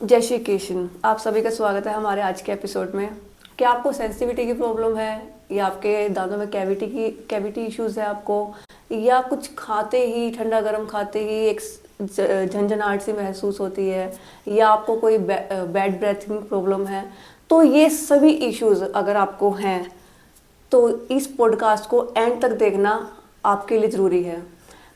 जय श्री कृष्ण। आप सभी का स्वागत है हमारे आज के एपिसोड में। क्या आपको सेंसिटिविटी की प्रॉब्लम है या आपके दांतों में कैविटी इश्यूज है आपको, या कुछ खाते ही ठंडा गर्म खाते ही एक झंझनाहट सी महसूस होती है, या आपको कोई बैड ब्रेथिंग प्रॉब्लम है, तो ये सभी इश्यूज अगर आपको हैं तो इस पॉडकास्ट को एंड तक देखना आपके लिए ज़रूरी है।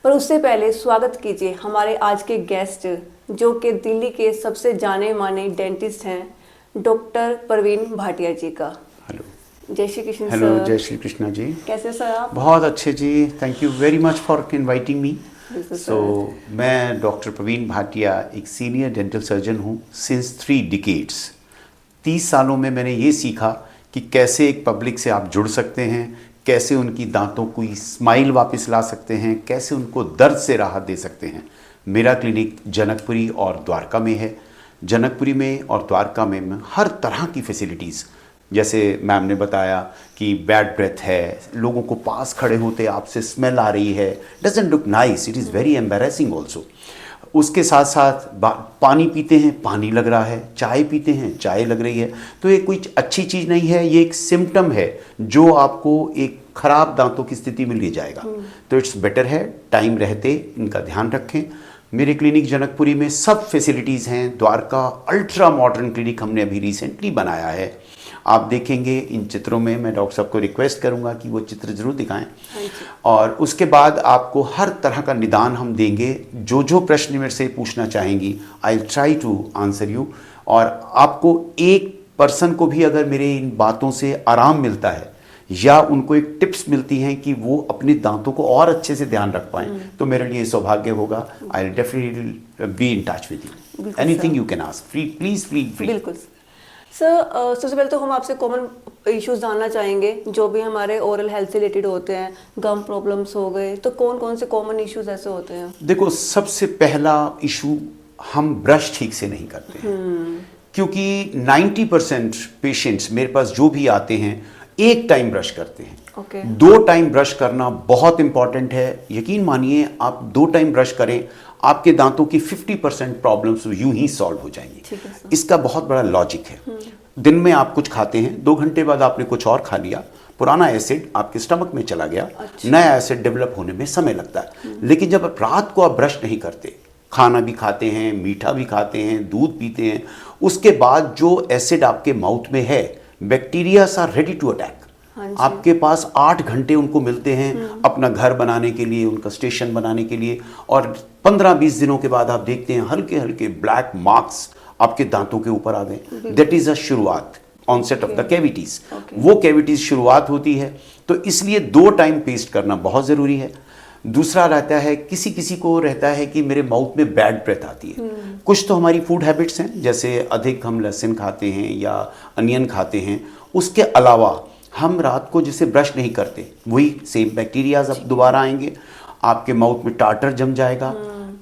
पर उससे पहले स्वागत कीजिए हमारे आज के गेस्ट, जो कि दिल्ली के सबसे जाने माने डेंटिस्ट हैं, डॉक्टर प्रवीण भाटिया जी का। हेलो। जय श्री कृष्ण। हेलो, सर जय श्री कृष्णा जी। कैसे सर आप? बहुत अच्छे जी, thank you very much for inviting me. मैं डॉक्टर प्रवीण भाटिया एक सीनियर डेंटल सर्जन हूँ सिंस 3 डिकेड्स। 30 सालों में मैंने ये सीखा कि कैसे एक पब्लिक से आप जुड़ सकते हैं, कैसे उनकी दांतों की स्माइल वापस ला सकते हैं, कैसे उनको दर्द से राहत दे सकते हैं। मेरा क्लिनिक जनकपुरी और द्वारका में है। जनकपुरी में और द्वारका में हर तरह की फैसिलिटीज़, जैसे मैम ने बताया कि बैड ब्रेथ है, लोगों को पास खड़े होते आपसे स्मेल आ रही है, doesn't look nice, it is very embarrassing also. उसके साथ साथ पानी पीते हैं, पानी लग रहा है, चाय पीते हैं, चाय लग रही है। तो ये कोई अच्छी चीज़ नहीं है, ये एक सिम्टम है जो आपको एक खराब दांतों की स्थिति में ले जाएगा। तो इट्स बेटर है टाइम रहते इनका ध्यान रखें। मेरे क्लिनिक जनकपुरी में सब फैसिलिटीज़ हैं। द्वारका अल्ट्रा मॉडर्न क्लिनिक हमने अभी रिसेंटली बनाया है। आप देखेंगे इन चित्रों में, मैं डॉक्टर साहब को रिक्वेस्ट करूंगा कि वो चित्र जरूर दिखाएं। और उसके बाद आपको हर तरह का निदान हम देंगे। जो जो प्रश्न मेरे से पूछना चाहेंगी, I try to answer you. और आपको एक पर्सन को भी अगर मेरे इन बातों से आराम मिलता है या उनको एक टिप्स मिलती हैं कि वो अपने दांतों को और अच्छे से ध्यान रख पाएं, तो मेरे लिए सौभाग्य होगा। I will definitely be in touch with you. Anything you can ask, please feel free. बिल्कुल सर। सबसे पहले तो हम आपसे कॉमन इश्यूज जानना चाहेंगे जो भी हमारे ओरल हेल्थ से रिलेटेड होते हैं। गम प्रॉब्लम्स हो गए, तो कौन कौन से कॉमन इश्यूज ऐसे होते हैं? देखो, सबसे पहला इशू, हम ब्रश ठीक से नहीं करते हैं। क्योंकि 90% पेशेंट्स मेरे पास जो भी आते हैं एक टाइम ब्रश करते हैं। 2 टाइम ब्रश करना बहुत इंपॉर्टेंट है। यकीन मानिए, आप 2 टाइम ब्रश करें, आपके दांतों की 50% प्रॉब्लम्स यूं ही सॉल्व हो जाएंगी। इसका बहुत बड़ा लॉजिक है। दिन में आप कुछ खाते हैं, 2 घंटे बाद आपने कुछ और खा लिया, पुराना एसिड आपके स्टमक में चला गया। नया एसिड डेवलप होने में समय लगता है। लेकिन जब आप रात को आप ब्रश नहीं करते, खाना भी खाते हैं, मीठा भी खाते हैं, दूध पीते हैं, उसके बाद जो एसिड आपके माउथ में है, bacterias are ready to attack. आपके पास 8 घंटे उनको मिलते हैं अपना घर बनाने के लिए, उनका स्टेशन बनाने के लिए। और 15-20 दिनों के बाद आप देखते हैं हल्के हल्के ब्लैक मार्क्स आपके दांतों के ऊपर आ गए। दैट इज अ शुरुआत, ऑनसेट ऑफ द कैविटीज। वो कैविटीज शुरुआत होती है। तो इसलिए 2 टाइम पेस्ट करना बहुत ज़रूरी है। दूसरा रहता है, किसी किसी को रहता है कि मेरे माउथ में बैड ब्रेथ आती है। कुछ तो हमारी फूड हैबिट्स हैं, जैसे अधिक हम लहसुन खाते हैं या अनियन खाते हैं। उसके अलावा हम रात को जैसे ब्रश नहीं करते, वही सेम बैक्टीरियाज अब दोबारा आएंगे, आपके माउथ में टार्टर जम जाएगा।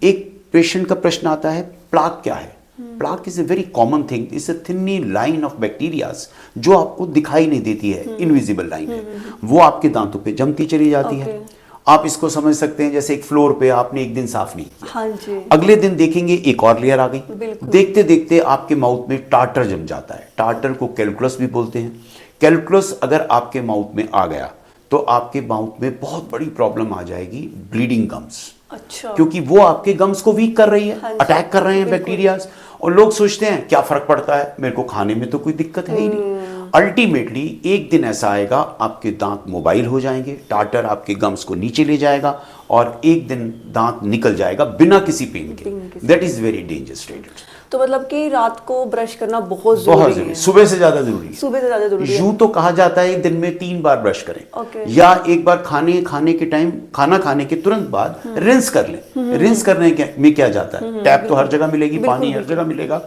एक पेशेंट का प्रश्न आता है, प्लाक क्या है? Plaque is a very common thing, is a thin line of bacterias जो आपको दिखाई नहीं देती है, इनविजिबल लाइन है। वो आपके दांतों पे जमती चली जाती है। आप इसको समझ सकते हैं जैसे एक फ्लोर पे आपने एक दिन साफ नहीं किया, अगले दिन देखेंगे एक और लेयर आ गई। देखते देखते आपके माउथ में टार्टर जम जाता है। टार्टर को कैलकुलस भी बोलते हैं। कैलकुलस अगर आपके माउथ में आ गया तो आपके माउथ में बहुत बड़ी प्रॉब्लम आ जाएगी, ब्लीडिंग गम्स। अच्छा। क्योंकि वो आपके गम्स को वीक कर रही है, अटैक कर रहे हैं बैक्टीरियाज। और लोग सोचते हैं क्या फर्क पड़ता है, मेरे को खाने में तो कोई दिक्कत है ही नहीं। अल्टीमेटली एक दिन ऐसा आएगा, आपके दांत मोबाइल हो जाएंगे, टार्टर आपके गम्स को नीचे ले जाएगा और एक दिन दांत निकल जाएगा बिना किसी पेन के। That is very dangerous state. तो मतलब कि रात को ब्रश करना बहुत जरूरी है। सुबह से ज्यादा जरूरी है। सुबह से ज्यादा जरूरी है। यूं तो कहा जाता है दिन में 3 बार ब्रश करें। या एक बार खाने के टाइम, खाना खाने के तुरंत बाद रिंस कर लें। रिंस करने में क्या जाता है, टैप तो हर जगह मिलेगी, पानी हर जगह मिलेगा।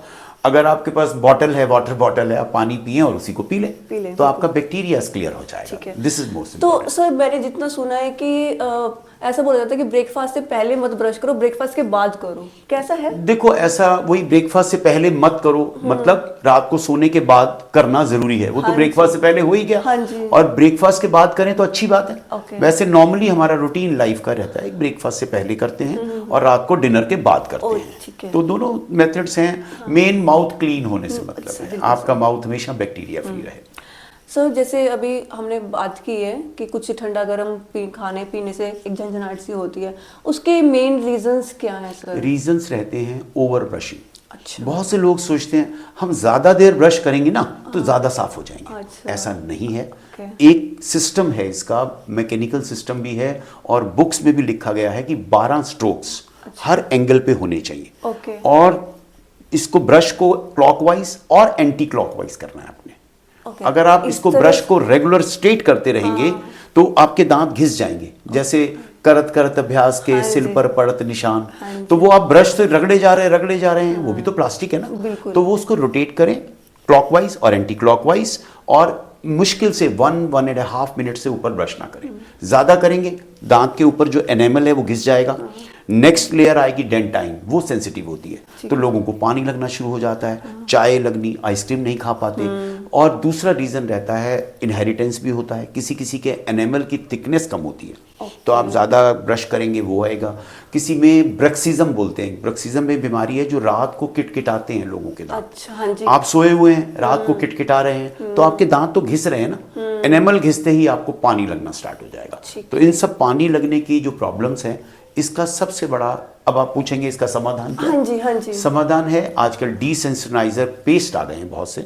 अगर आपके पास बॉटल है, वाटर बॉटल है, आप पानी पिए और उसी को पी लें तो आपका बैक्टीरिया क्लियर हो जाएगा। This is most. तो सर, मैंने जितना सुना है कि ऐसा बोला जाता है कि ब्रेकफास्ट से पहले मत ब्रश करो, ब्रेकफास्ट के बाद करो, कैसा है? देखो ऐसा वही ब्रेकफास्ट से पहले मत करो, मतलब रात को सोने के बाद करना जरूरी है, वो तो ब्रेकफास्ट से पहले हो ही गया। हाँ जी। और ब्रेकफास्ट के बाद करें तो अच्छी बात है। ओके। वैसे नॉर्मली हमारा रूटीन लाइफ का रहता है ब्रेकफास्ट से पहले करते हैं और रात को डिनर के बाद करते ठीक हैं। है। तो दोनों मेथड्स हैं। मेन माउथ क्लीन होने से मतलब है, आपका माउथ हमेशा बैक्टीरिया फ्री रहे। सर जैसे अभी हमने बात की है कि कुछ ठंडा गर्म खाने पीने से एक झंझनाहट सी होती है, उसके मेन रीजंस क्या हैं सर? रीजंस रहते हैं ओवर ब्रशिंग। अच्छा। बहुत से लोग सोचते हैं हम ज्यादा देर ब्रश करेंगे ना तो ज्यादा साफ हो जाएंगे। अच्छा। ऐसा नहीं है। ओके। एक सिस्टम है इसका, मैकेनिकल सिस्टम भी है और बुक्स में भी लिखा गया है कि 12 स्ट्रोक्स हर एंगल पे होने चाहिए। ओके। और इसको ब्रश को क्लॉकवाइज और एंटी क्लॉकवाइज करना है आपने। ओके। अगर आप इस इसको तरह ब्रश को रेगुलर स्ट्रेट करते रहेंगे तो आपके दांत घिस जाएंगे, जैसे करत करत अभ्यास के सिर पर पड़त निशान। तो वो आप ब्रश से रगड़े जा रहे हैं, वो भी तो प्लास्टिक है ना। तो वो उसको रोटेट करें क्लॉकवाइज और एंटी क्लॉकवाइज, और मुश्किल से 1-1.5 मिनट से ऊपर ब्रश ना करें। ज्यादा करेंगे दांत के ऊपर जो एनेमल है वो घिस जाएगा। नेक्स्ट लेयर आएगी डेंटाइन, वो सेंसिटिव होती है, तो लोगों को पानी लगना शुरू हो जाता है, चाय लगनी, आइसक्रीम नहीं खा पाते। और दूसरा रीजन रहता है इनहेरिटेंस भी होता है, किसी किसी के एनेमल की थिकनेस कम होती है, तो आप ज़्यादा ब्रश करेंगे वो आएगा। किसी में ब्रक्सिज्म बोलते हैं, ब्रक्सिज्म में बीमारी है जो रात को किटकिटाते हैं लोगों के दांत। अच्छा, हाँ जी। आप सोए हुए हैं, रात को किटकिटा रहे हैं, तो आपके दांत तो घिस रहे हैं ना, एनेमल घिसते ही आपको पानी लगना स्टार्ट हो जाएगा। तो इन सब पानी लगने की जो प्रॉब्लम्स हैं, इसका सबसे बड़ा, अब आप पूछेंगे इसका समाधान क्या? हाँ जी, हाँ जी। समाधान है आजकल डीसेंसिटाइजर पेस्ट आ गए हैं बहुत से,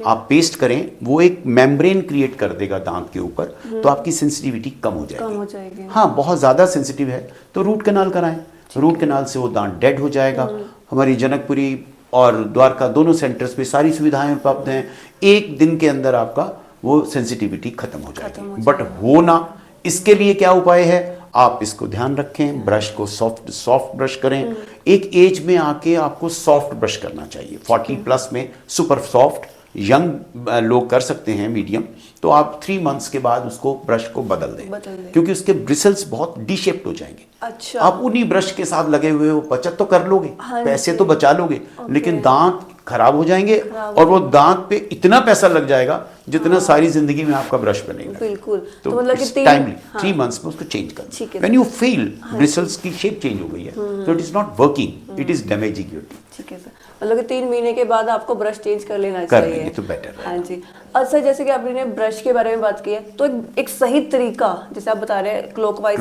आप पेस्ट करें, वो एक मेम्ब्रेन क्रिएट कर देगा दांत के ऊपर, तो आपकी सेंसिटिविटी कम हो जाएगी। हाँ, बहुत ज्यादा सेंसिटिव है तो रूट कैनाल कराएं, रूट कैनाल से वो दांत डेड हो जाएगा। हमारी जनकपुरी और द्वारका दोनों सेंटर्स पे सारी सुविधाएं उपलब्ध हैं, एक दिन के अंदर आपका वो सेंसिटिविटी खत्म हो जाएगी। बट हो ना, इसके लिए क्या उपाय है, आप इसको ध्यान रखें, ब्रश को सॉफ्ट ब्रश करें। एक एज में आके आपको सॉफ्ट ब्रश करना चाहिए, 40 प्लस में सुपर सॉफ्ट, यंग लोग कर सकते हैं मीडियम, तो आप 3 मंथ्स के बाद उसको ब्रश को बदल दें, क्योंकि उसके ब्रिसल्स बहुत डी शेप्ड हो जाएंगे। अच्छा। आप उन्हीं ब्रश के साथ लगे हुए हो, बचत तो कर लोगे, पैसे तो बचा लोगे, लेकिन दांत खराब हो जाएंगे और वो दांत पे इतना पैसा लग जाएगा जितना सारी जिंदगी में आपका ब्रश बनेगा। बिल्कुल। तो मतलब कि टाइमली 3 मंथ्स में उसको चेंज कर। व्हेन यू फील ब्रिसल्स की शेप चेंज हो गई है तो it is not working, it is damaging your teeth. ठीक है सर, मतलब कि 3 महीने के बाद आपको ब्रश चेंज कर लेना कर चाहिए। लेंगे तो बेटर है। हाँ जी। और सर जैसे कि आपने ब्रश के बारे में बात की है, तो एक सही तरीका, जैसे आप बता रहे हैं क्लॉकवाइज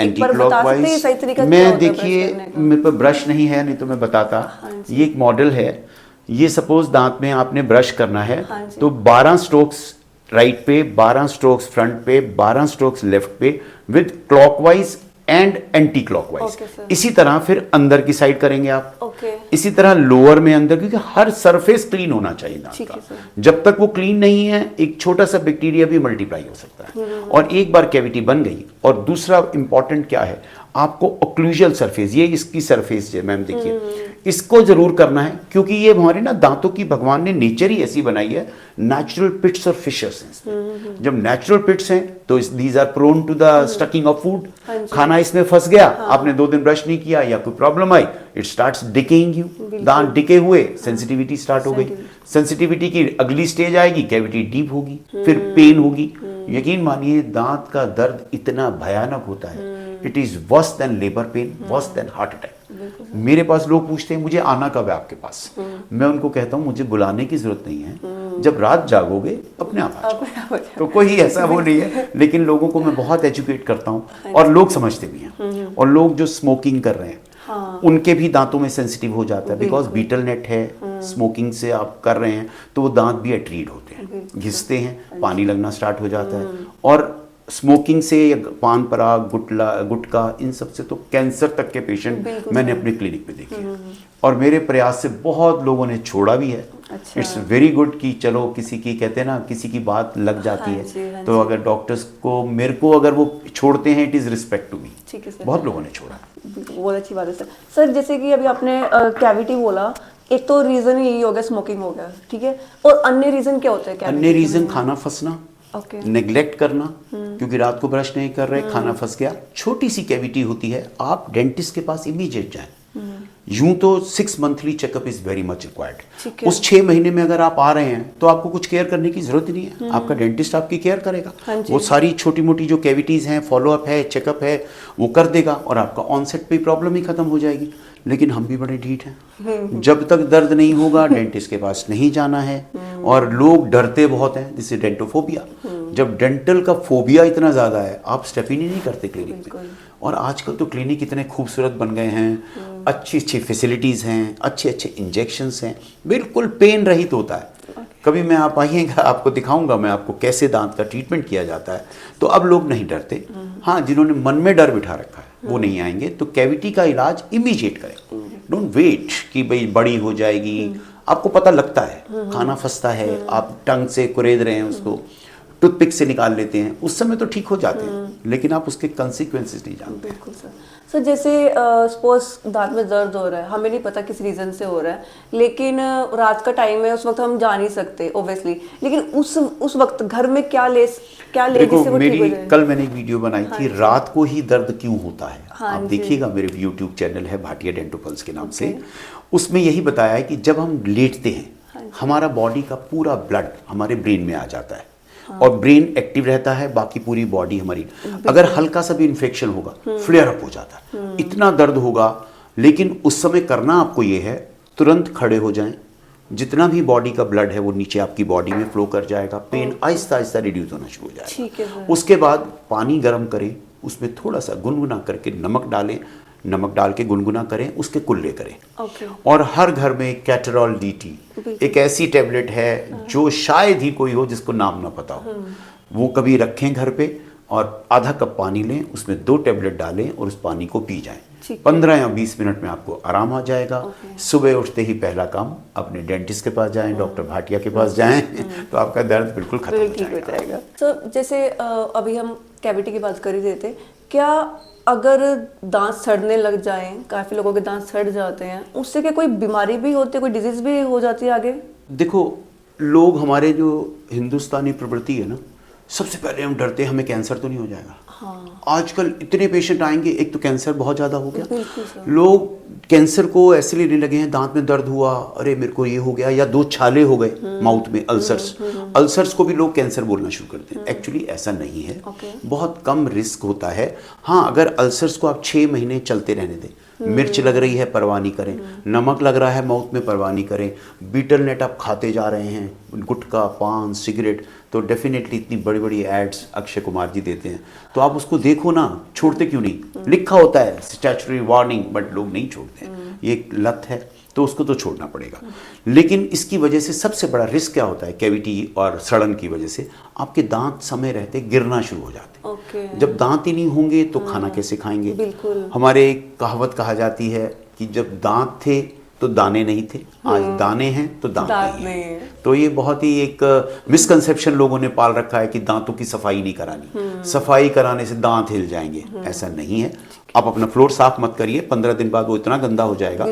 एंटी क्लॉकवाइज, सही तरीका मैं देखिए मेरे पास ब्रश नहीं है, नहीं तो मैं बताता। ये एक मॉडल है, ये सपोज दांत में आपने ब्रश करना है, तो 12 स्ट्रोक्स राइट पे, 12 स्ट्रोक्स फ्रंट पे, 12 स्ट्रोक्स लेफ्ट पे, with clockwise and anti clockwise. इसी तरह फिर अंदर की साइड करेंगे आप, इसी तरह लोअर में अंदर, क्योंकि हर सरफेस क्लीन होना चाहिए दांत का। जब तक वो क्लीन नहीं है, एक छोटा सा बैक्टीरिया भी मल्टीप्लाई हो सकता है, और एक बार कैविटी बन गई। और दूसरा इंपॉर्टेंट क्या है, आपको ओक्लूजल सरफेस, ये इसकी सरफेस है मैम, देखिए इसको जरूर करना है, क्योंकि ये हमारे ना दांतों की भगवान ने नेचर ही ऐसी बनाई है, नेचुरल पिट्स और फिशर्स हैं। जब नेचुरल पिट्स हैं तो these are prone to the sticking of food, खाना इसमें फंस गया, आपने 2 दिन ब्रश नहीं किया या कोई problem I, it starts decaying you, दांत डिके हुए, सेंसिटिविटी स्टार्ट हो गई। सेंसिटिविटी की अगली स्टेज आएगी, कैविटी डीप होगी, फिर पेन होगी। यकीन मानिए दांत का दर्द इतना भयानक होता है, it is worse than labour pain, worse than heart attack. मेरे पास लोग पूछते हैं मुझे आना कब है आपके पास, मैं उनको कहता हूँ मुझे बुलाने की जरूरत नहीं है, जब रात जागोगे अपने आप आ जाओ। तो कोई ऐसा वो नहीं है, लेकिन लोगों को मैं बहुत एजुकेट करता हूँ और लोग समझते भी हैं। और लोग जो स्मोकिंग कर रहे हैं उनके भी दांतों में सेंसिटिव हो जाता है, बिकॉज बीटल नेट है, स्मोकिंग से आप कर रहे हैं तो वो दांत भी एट्रीड होते हैं, घिसते हैं, पानी लगना स्टार्ट हो जाता है। और स्मोकिंग से या पान पराग, गुटखा, इन सब से तो कैंसर तक के पेशेंट मैंने अपने क्लिनिक में देखे हैं, और मेरे प्रयास से बहुत लोगों ने छोड़ा भी है। इट्स वेरी गुड कि चलो किसी की, कहते हैं ना, किसी की बात लग जाती है, तो अगर डॉक्टर्स को, मेरे को अगर वो छोड़ते हैं, it is respect to me. बहुत लोगों ने छोड़ा, बहुत अच्छी बात है सर। सर जैसे कि अभी आपने कैविटी बोला, एक तो रीजन यही हो गया, स्मोकिंग हो गया, ठीक है, और अन्य रीजन क्या होता है? अन्य रीजन खाना फंसना, ओके। नेग्लेक्ट करना, क्योंकि रात को ब्रश नहीं कर रहे, खाना फंस गया, छोटी सी कैविटी होती है, आप डेंटिस्ट के पास इमीडिएट जाएं। यूं तो 6 monthly checkup is very much required. उस 6 महीने में अगर आप आ रहे हैं तो आपको कुछ केयर करने की जरूरत नहीं है, आपका डेंटिस्ट आपकी केयर करेगा। वो सारी छोटी मोटी जो कैविटीज हैं, फॉलोअप है, चेकअप है, वो कर देगा और आपका ऑनसेट पे प्रॉब्लम ही खत्म हो जाएगी। लेकिन हम भी बड़े ढीठ हैं, जब तक दर्द नहीं होगा डेंटिस्ट के पास नहीं जाना है। और लोग डरते बहुत हैं, जिससे डेंटोफोबिया। जब डेंटल का फोबिया इतना ज़्यादा है, आप स्टेप ही नहीं करते क्लिनिक में। और आजकल तो क्लिनिक इतने खूबसूरत बन गए हैं, अच्छी अच्छी फैसिलिटीज़ हैं, अच्छे अच्छे इंजेक्शंस हैं, बिल्कुल पेन रहित होता है। कभी मैं आप आइएगा, आपको दिखाऊंगा मैं आपको कैसे दांत का ट्रीटमेंट किया जाता है। तो अब लोग नहीं डरते। हाँ, जिन्होंने मन में डर बिठा रखा है वो नहीं आएंगे। तो कैविटी का इलाज इमीडिएट करें, डोंट वेट कि भाई बड़ी हो जाएगी। आपको पता लगता है, खाना फंसता है, आप टंग से कुरेद रहे हैं उसको, टूथपिक से निकाल लेते हैं, उस समय तो ठीक हो जाते हैं, लेकिन आप उसके कंसिक्वेंसेस नहीं जानते। बिल्कुल सर। सर जैसे सपोज दांत में दर्द हो रहा है, हमें नहीं पता किस रीज़न से हो रहा है, लेकिन रात का टाइम है, उस वक्त हम जा नहीं सकते ओब्वियसली, लेकिन उस वक्त घर में क्या ले देखो, जिससे वो ठीक हो जाए? कल मैंने एक वीडियो बनाई थी, रात को ही दर्द क्यों होता है। हाँ आप देखिएगा, मेरे यूट्यूब चैनल है भाटिया डेंटोपल्स के नाम से, उसमें यही बताया है कि जब हम लेटते हैं, हमारा बॉडी का पूरा ब्लड हमारे ब्रेन में आ जाता है। और ब्रेन एक्टिव रहता है, बाकी पूरी बॉडी हमारी, अगर हल्का सा भी इन्फेक्शन होगा, फ्लेयर अप हो जाता है, इतना दर्द होगा। लेकिन उस समय करना आपको ये है, तुरंत खड़े हो जाएं, जितना भी बॉडी का ब्लड है वो नीचे आपकी बॉडी में फ्लो कर जाएगा, पेन आहिस्ता आहिस्ता रिड्यूस होना शुरू हो जाएगा। उसके बाद पानी गर्म करें, उसमें थोड़ा सा गुनगुना करके नमक डालें, नमक डाल के गुनगुना करें, उसके कुल्ले करें। और हर घर में कैटरॉल डीटी एक ऐसी टेबलेट है जो शायद ही कोई हो जिसको नाम ना पता हो, वो कभी रखें घर पे, और आधा कप पानी लें, उसमें 2 टेबलेट डालें और उस पानी को पी जाएं। 15 या 20 मिनट में आपको आराम आ जाएगा। सुबह उठते ही पहला काम अपने डेंटिस्ट के पास जाएं, डॉक्टर भाटिया के पास जाएं, तो आपका दर्द बिल्कुल खत्म हो जाएगा। तो जैसे अभी हम कैविटी की बात कर ही रहे थे, क्या अगर दांत सड़ने लग जाएं, काफी लोगों के दांत सड़ जाते हैं, उससे क्या कोई बीमारी भी होती है, कोई डिजीज भी हो जाती है आगे? देखो, लोग, हमारे जो हिंदुस्तानी प्रवृत्ति है ना, सबसे पहले हम डरते हैं हमें कैंसर तो नहीं हो जाएगा। हाँ। आजकल इतने पेशेंट आएंगे, एक तो कैंसर बहुत ज़्यादा हो गया, लोग कैंसर को ऐसे लेने लगे हैं, दांत में दर्द हुआ, अरे मेरे को ये हो गया, या 2 छाले हो गए माउथ में, अल्सर्स को भी लोग कैंसर बोलना शुरू करते हैं। एक्चुअली ऐसा नहीं है, बहुत कम रिस्क होता है। हाँ, अगर अल्सर्स को आप 6 महीने चलते रहने दें, मिर्च लग रही है परवाह नहीं करें, नमक लग रहा है माउथ में परवाह नहीं करें, बीटल नेट आप खाते जा रहे हैं, गुटखा, पान, सिगरेट, तो डेफिनेटली इतनी बड़ी बड़ी एड्स अक्षय कुमार जी देते हैं, तो आप उसको देखो ना, छोड़ते क्यों नहीं? लिखा होता है स्टैच्यूटरी वार्निंग, बट लोग नहीं छोड़ते हैं। ये एक लत है, तो उसको तो छोड़ना पड़ेगा। लेकिन इसकी वजह से सबसे बड़ा रिस्क क्या होता है? कैविटी और सड़न की वजह से आपके दांत समय रहते गिरना शुरू हो जाते हैं। जब दांत ही नहीं होंगे तो खाना कैसे खाएंगे? हमारे एक कहावत कहा जाती है कि जब दांत थे तो दाने नहीं थे, आज दाने हैं तो दांत नहीं है। तो ये बहुत ही एक मिसकंसेप्शन लोगों ने पाल रखा है कि दांतों की सफाई नहीं करानी, सफाई कराने से दांत हिल जाएंगे। ऐसा नहीं है। आप अपना फ्लोर साफ मत करिए, 15 दिन बाद वो इतना गंदा हो जाएगा।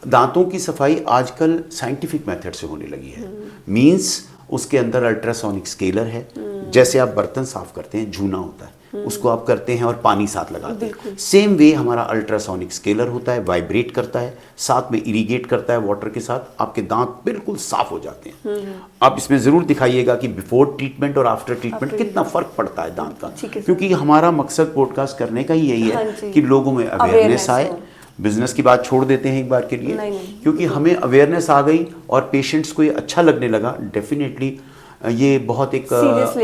दांतों की सफाई आजकल साइंटिफिक मेथड से होने लगी है। मींस उसके अंदर अल्ट्रासोनिक स्केलर है, जैसे आप बर्तन साफ करते हैं, जूना होता है, उसको आप करते हैं और पानी साथ लगाते हैं, सेम वे हमारा अल्ट्रासोनिक स्केलर होता है, वाइब्रेट करता है, साथ में इरिगेट करता है वाटर के साथ, आपके दांत बिल्कुल साफ हो जाते हैं। आप इसमें जरूर दिखाइएगा कि बिफोर ट्रीटमेंट और आफ्टर ट्रीटमेंट कितना फर्क पड़ता है दांत का, क्योंकि हमारा मकसद पॉडकास्ट करने का ही यही है कि लोगों में अवेयरनेस आए। बिजनेस की बात छोड़ देते हैं एक बार के लिए, क्योंकि हमें अवेयरनेस आ गई और पेशेंट्स को ये अच्छा लगने लगा, डेफिनेटली ये बहुत एक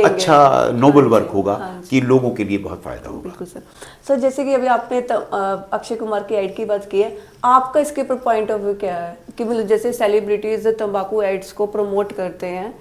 अच्छा नोबल वर्क होगा कि लोगों के लिए बहुत फायदा होगा। बिल्कुल सर। सर जैसे कि अभी आपने अक्षय कुमार की एड की बात की है, आपका इसके ऊपर पॉइंट ऑफ व्यू क्या है कि मतलब जैसे सेलिब्रिटीज तंबाकू एड्स को प्रमोट करते हैं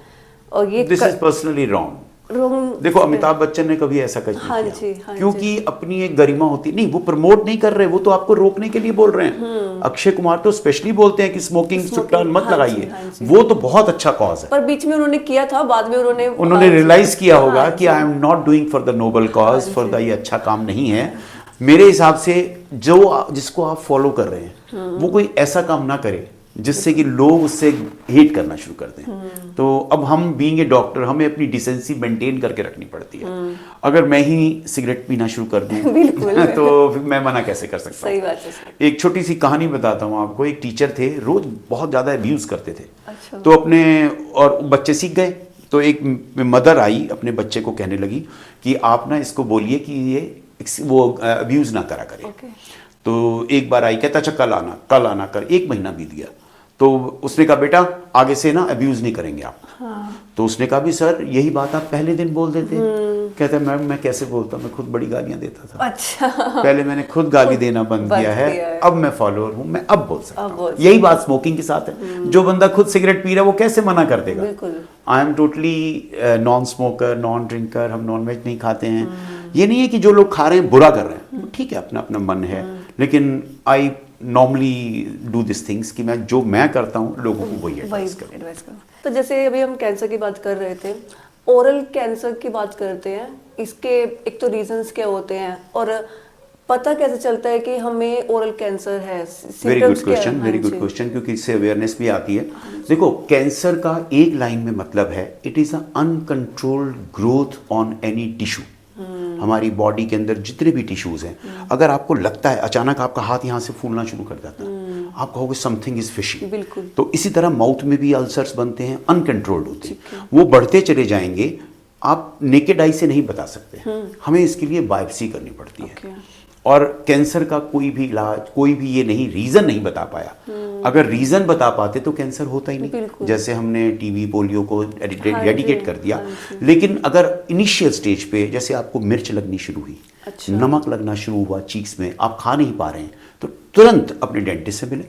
और ये दिस इज पर्सनली रॉन्ग। देखो, अमिताभ बच्चन ने कभी ऐसा कुछ नहीं किया, क्योंकि अपनी एक गरिमा होती नहीं, वो प्रमोट नहीं कर रहे, वो तो आपको रोकने के लिए बोल रहे हैं। अक्षय कुमार तो स्पेशली बोलते हैं कि स्मोकिंग सुट्टा मत लगाइए, वो तो बहुत अच्छा कॉज है। पर बीच में उन्होंने किया था, बाद में उन्होंने रियलाइज किया होगा कि I am not doing for the noble cause, for the ये अच्छा काम नहीं है। मेरे हिसाब से जो जिसको आप फॉलो कर रहे हैं वो कोई ऐसा काम ना करे जिससे कि लोग उससे हेट करना शुरू कर दें। तो अब हम बीइंग ए डॉक्टर हमें अपनी डिसेंसी मेंटेन करके रखनी पड़ती है। अगर मैं ही सिगरेट पीना शुरू कर दूं बिल्कुल तो फिर मैं मना कैसे कर सकता हूँ। सही बात है सर। एक छोटी सी कहानी बताता हूँ आपको। एक टीचर थे, रोज बहुत ज़्यादा अब्यूज़ करते थे। अच्छा। तो अपने और बच्चे सीख गए। तो एक मदर आई अपने बच्चे को कहने लगी कि आप ना इसको बोलिए कि ये वो अब्यूज़ ना करा करे। ओके। तो एक बार आई, कहता अच्छा कल आना कर। 1 महीना बीत गया। तो उसने कहा बेटा आगे से ना अब्यूज़ नहीं करेंगे आप। हाँ। तो उसने कहा भी सर यही बात आप पहले दिन बोल देते। कहता है मैम मैं कैसे बोलता, मैं खुद बड़ी गालियां देता था। अच्छा। पहले मैंने खुद गाली देना बंद किया है, अब मैं फॉलोअर हूँ, मैं अब बोल सकता हूँ। यही बात स्मोकिंग के साथ है। जो बंदा खुद सिगरेट पी रहा है वो कैसे मना कर देगा। बिल्कुल। I am totally non smoker, non drinker, हम नॉन वेज नहीं खाते हैं। ये नहीं है कि जो लोग खा रहे हैं बुरा कर रहे हैं, ठीक है अपना अपना मन है, लेकिन I normally do this things कि मैं करता हूँ लोगों को वही एडवाइस करूँ। तो जैसे अभी हम कैंसर की बात कर रहे थे, ओरल कैंसर की बात करते हैं, इसके एक तो रीजंस क्या होते हैं और पता कैसे चलता है कि हमें ओरल कैंसर है? Very good question, very good question, क्योंकि इससे अवेयरनेस भी आती है। देखो कैंसर का एक लाइन में मतलब है it is a uncontrolled growth on any tissue. हमारी बॉडी के अंदर जितने भी टिश्यूज हैं, अगर आपको लगता है अचानक आपका हाथ यहाँ से फूलना शुरू कर जाता है, आप कहोगे समथिंग इज फिशी। बिल्कुल। तो इसी तरह माउथ में भी अल्सर्स बनते हैं, अनकंट्रोल्ड होते हैं, वो बढ़ते चले जाएंगे। आप नेकेड आई से नहीं बता सकते, हमें इसके लिए बायोप्सी करनी पड़ती है। और कैंसर का कोई भी इलाज, कोई भी ये नहीं रीजन नहीं बता पाया। अगर रीजन बता पाते तो कैंसर होता ही नहीं। जैसे हमने टीबी पोलियो को एडिकेट कर दिया। लेकिन अगर इनिशियल स्टेज पे जैसे आपको मिर्च लगनी शुरू हुई, अच्छा। नमक लगना शुरू हुआ चीक्स में, आप खा नहीं पा रहे हैं, तो तुरंत अपने डेंटिस्ट से मिलें।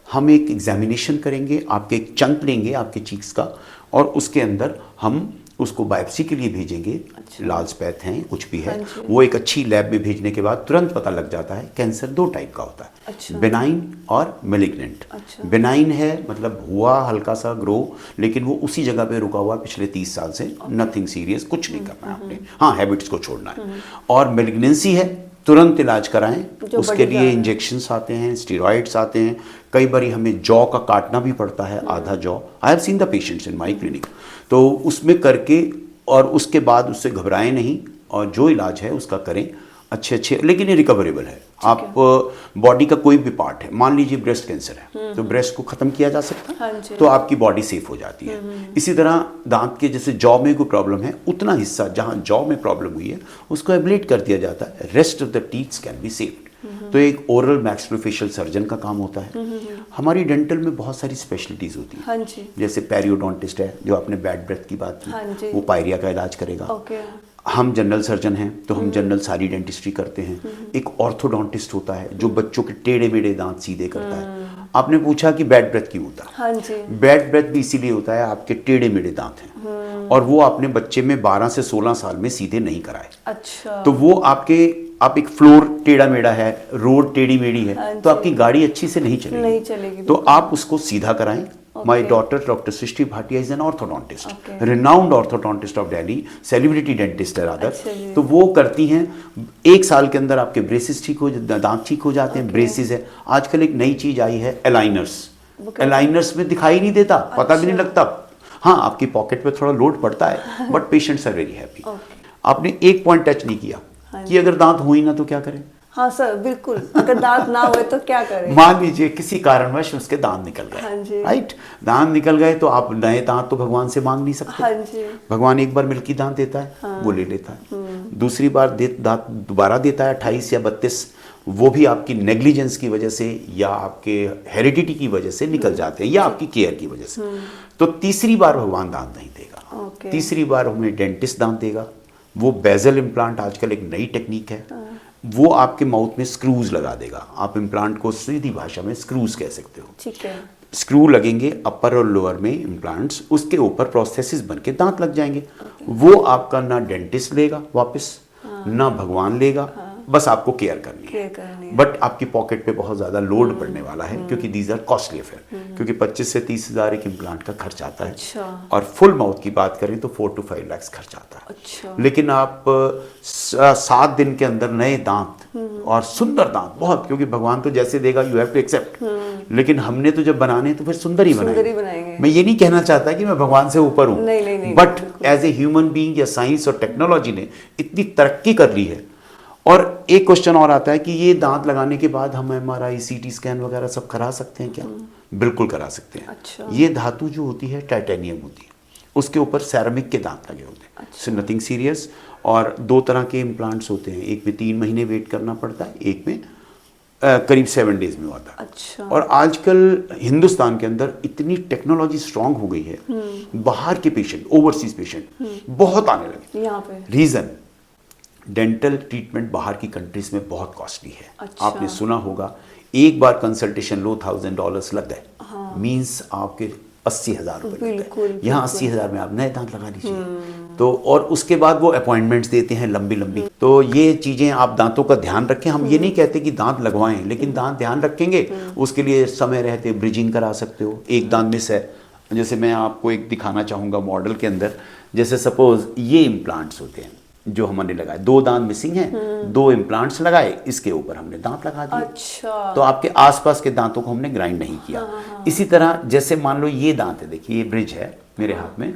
हम एक एग्जामिनेशन करेंगे, आपके एक चंक लेंगे आपके चीक्स का, और उसके अंदर हम उसको बायोप्सी के लिए भेजेंगे। अच्छा। लाल स्पैथ हैं कुछ भी है, वो एक अच्छी लैब में भेजने के बाद तुरंत पता लग जाता है। कैंसर 2 टाइप का होता है। अच्छा। बेनाइन और मेलिग्नेंट। अच्छा। बेनाइन है मतलब हुआ हल्का सा ग्रो, लेकिन वो उसी जगह पे रुका हुआ पिछले 30 साल से, नथिंग सीरियस, कुछ नहीं करना है आपने, हाँ हैबिट्स को छोड़ना है। और मेलिग्नेंसी है तुरंत इलाज कराएं, उसके लिए इंजेक्शंस आते हैं, स्टेरॉइड्स आते हैं, कई बार हमें जॉ का काटना भी पड़ता है, आधा jaw. I have seen the patients in my clinic. तो उसमें करके और उसके बाद उससे घबराएं नहीं और जो इलाज है उसका करें अच्छे, लेकिन ये रिकवरेबल है। आप बॉडी का कोई भी पार्ट है, मान लीजिए ब्रेस्ट कैंसर है, तो ब्रेस्ट को खत्म किया जा सकता है। हाँ, तो आपकी बॉडी सेफ हो जाती है। इसी तरह दांत के जैसे जॉ में कोई प्रॉब्लम है, उतना हिस्सा जहां जॉ में प्रॉब्लम हुई है उसको एब्लेट कर दिया जाता है, rest of the teeths can be saved. तो एक ओरल मैक्सिलोफेशियल सर्जन का काम होता है। हमारी डेंटल में बहुत सारी स्पेशलिटीज होती हैं। हाँ जी। जैसे पेरियोडोंटिस्ट है, जो आपने बैड ब्रेथ की बात की, हाँ वो पायरिया का इलाज करेगा। ओके। हम जनरल सर्जन हैं तो हम जनरल सारी डेंटिस्ट्री करते हैं। एक ऑर्थोडोंटिस्ट होता है जो बच्चों के टेढ़े मेढ़े दांत सीधे करता है। आपने पूछा कि बैड ब्रेथ क्यों होता है? हाँ जी। बैड ब्रेथ भी इसीलिए होता है, आपके टेढ़े मेढ़े दांत हैं और वो आपने बच्चे में 12 से 16 साल में सीधे नहीं कराए। अच्छा। तो वो आप एक फ्लोर टेढ़ा मेढ़ा है, रोड टेढ़ी मेढ़ी है, तो आपकी गाड़ी अच्छी से नहीं चलेगी। तो आप उसको सीधा कराएं। My daughter, Dr. Srishti Bhatia, is an orthodontist, renowned orthodontist of Delhi, celebrity dentist है rather। तो वो करती हैं, 1 साल के अंदर आपके ब्रेसेस ठीक हो, दांत ठीक हो जाते हैं। ब्रेसेस है, आजकल एक नई चीज आई है अलाइनर्स। अलाइनर्स में दिखाई नहीं देता, पता भी नहीं लगता। हाँ आपकी पॉकेट पे थोड़ा लोड पड़ता है, but patients are very happy. आपने एक पॉइंट टच नहीं किया कि अगर दांत हो ही ना तो क्या करें। हाँ सर बिल्कुल, अगर दांत ना हुए तो क्या करें? मान लीजिए किसी कारणवश उसके दांत निकल गए। हाँ जी। राइट, दांत निकल गए तो आप नए दांत तो भगवान से मांग नहीं सकते। हाँ जी। भगवान एक बार मिल्की दांत देता है, हाँ। वो ले लेता है। दूसरी बार दांत दोबारा देता है 28 या 32, वो भी आपकी नेग्लिजेंस की वजह से या आपके हेरिडिटी की वजह से निकल जाते हैं या आपकी केयर की वजह से। तो तीसरी बार भगवान दांत नहीं देगा, तीसरी बार हमें डेंटिस्ट दांत देगा। वो बेजल इम्प्लांट आजकल एक नई टेक्निक है, वो आपके माउथ में स्क्रूज लगा देगा। आप इम्प्लांट को सीधी भाषा में स्क्रूज कह सकते हो। ठीक है। स्क्रू लगेंगे अपर और लोअर में इम्प्लांट्स, उसके ऊपर प्रोस्थेसिस बन के दांत लग जाएंगे। वो आपका ना डेंटिस्ट लेगा वापस, ना भगवान लेगा, बस आपको केयर करनी है। बट आपकी पॉकेट पे बहुत ज्यादा लोड पड़ने वाला है, क्योंकि दीज आर कॉस्टली अफेयर, क्योंकि 25 से 30 हज़ार एक इम्प्लांट का खर्च आता है। अच्छा। और फुल माउथ की बात करें तो 4 to 5 लाख खर्च आता है। अच्छा। लेकिन आप 7 दिन के अंदर नए दांत और सुंदर दांत बहुत, क्योंकि भगवान तो जैसे देगा यू हैव टू एक्सेप्ट, लेकिन हमने तो जब बनाने तो फिर सुंदर ही बनाएंगे। मैं ये नहीं कहना चाहता कि मैं भगवान से ऊपर हूँ, नहीं, but as a human being या साइंस और टेक्नोलॉजी ने इतनी तरक्की कर ली है। और एक क्वेश्चन और आता है कि ये दांत लगाने के बाद हम MRI CT स्कैन वगैरह सब करा सकते हैं क्या? बिल्कुल करा सकते हैं। अच्छा। ये धातु जो होती है टाइटेनियम होती है, उसके ऊपर सेरेमिक के दांत लगे होते हैं। अच्छा। Nothing serious. और 2 तरह के इम्प्लांट्स होते हैं, एक में 3 महीने वेट करना पड़ता है, एक में करीब 7 डेज में होता है। अच्छा। और आजकल हिंदुस्तान के अंदर इतनी टेक्नोलॉजी स्ट्रांग हो गई है, बाहर के पेशेंट, ओवरसीज पेशेंट बहुत आने लगे यहाँ पे। रीजन, डेंटल ट्रीटमेंट बाहर की कंट्रीज में बहुत कॉस्टली है। अच्छा। आपने सुना होगा एक बार कंसल्टेशन लो $1,000 लग गए, मीन्स आपके 80,000 रुपये लग गए। यहाँ 80,000 में आप नए दांत लगा लीजिए। तो और उसके बाद वो अपॉइंटमेंट्स देते हैं लंबी लंबी। तो ये चीज़ें आप दांतों का ध्यान रखें। हम ये नहीं कहते कि दांत लगवाएं, लेकिन दांत ध्यान रखेंगे उसके लिए समय रहते ब्रिजिंग करा सकते हो। एक दांत मिस है, जैसे मैं आपको एक दिखाना चाहूँगा मॉडल के अंदर। जैसे सपोज ये इम्प्लांट्स होते हैं जो हमने लगाए, 2 दांत मिसिंग हैं, 2 इम्प्लांट्स लगाए, इसके ऊपर हमने दांत लगा दिए। अच्छा। तो आपके आसपास के दांतों को हमने ग्राइंड नहीं किया। इसी तरह जैसे मान लो ये दांत है, देखिए ये ब्रिज है मेरे हाथ में,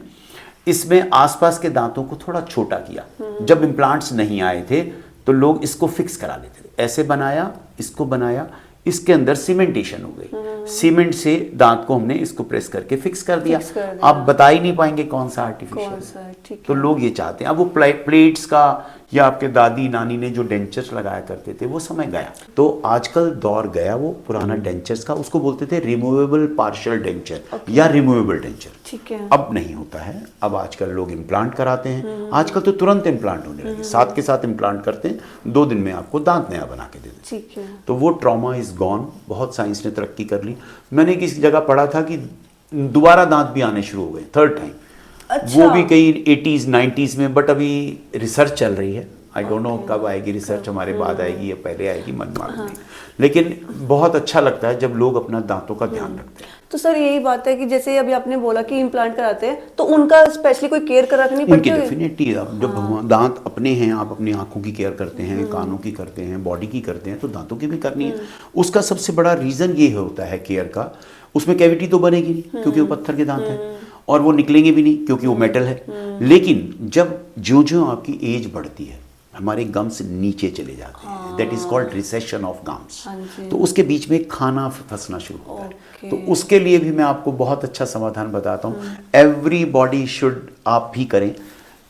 इसमें आसपास के दांतों को थोड़ा छोटा किया। जब इम्प्लांट्स नहीं आए थे तो लोग इसको फिक्स करा लेते थे, ऐसे बनाया, इसको बनाया, इसके अंदर सीमेंटेशन हो गई, सीमेंट से दांत को हमने इसको प्रेस करके फिक्स कर दिया। आप बता ही नहीं पाएंगे कौन सा आर्टिफिशियल। तो लोग ये चाहते हैं। अब वो प्लेट्स का या आपके दादी नानी ने जो डेंचर्स लगाया करते थे वो समय गया। तो आजकल दौर गया वो पुराना डेंचर्स का, उसको बोलते थे रिमूवेबल पार्शियल डेंचर या रिमूवेबल डेंचर। ठीक है। अब नहीं होता है, अब आजकल लोग इम्प्लांट कराते हैं। आजकल तो तुरंत इम्प्लांट होने लगे, साथ के साथ इम्प्लांट करते हैं, 2 दिन में आपको दांत नया बना के दे देते हैं। ठीक है। तो वो ट्रॉमा इज गॉन। बहुत साइंस ने तरक्की कर ली। मैंने किसी जगह पढ़ा था कि दोबारा दांत भी आने शुरू हो गए, 3rd टाइम। अच्छा। वो भी कई 80s 90s में, बट अभी रिसर्च चल रही है। आई डोंट नो कब आएगी रिसर्च, हमारे बाद आएगी या पहले आएगी, मन मालूम नहीं। लेकिन बहुत अच्छा लगता है जब लोग अपना दांतों का ध्यान रखते हैं। तो सर यही बात है कि जैसे अभी आपने बोला कि इम्प्लांट कराते हैं तो उनका स्पेशली कोई केयर कर रखनी पड़ती है? डेफिनेटली। जब भगवान दांत अपने हैं, आप अपनी आंखों की केयर करते हैं, कानों की करते हैं, बॉडी की करते हैं, तो दांतों की भी करनी है। उसका सबसे बड़ा रीजन ये होता है केयर का, उसमें कैविटी तो बनेगी नहीं क्योंकि वो पत्थर के दांत हैं, और वो निकलेंगे भी नहीं क्योंकि वो मेटल है। लेकिन जब ज्यों-ज्यों आपकी एज बढ़ती है, हमारे गम्स नीचे चले जाते हैं, that is called recession of gums. तो उसके बीच में खाना फंसना शुरू होता है। तो उसके लिए भी मैं आपको बहुत अच्छा समाधान बताता हूँ। एवरीबॉडी शुड, आप भी करें।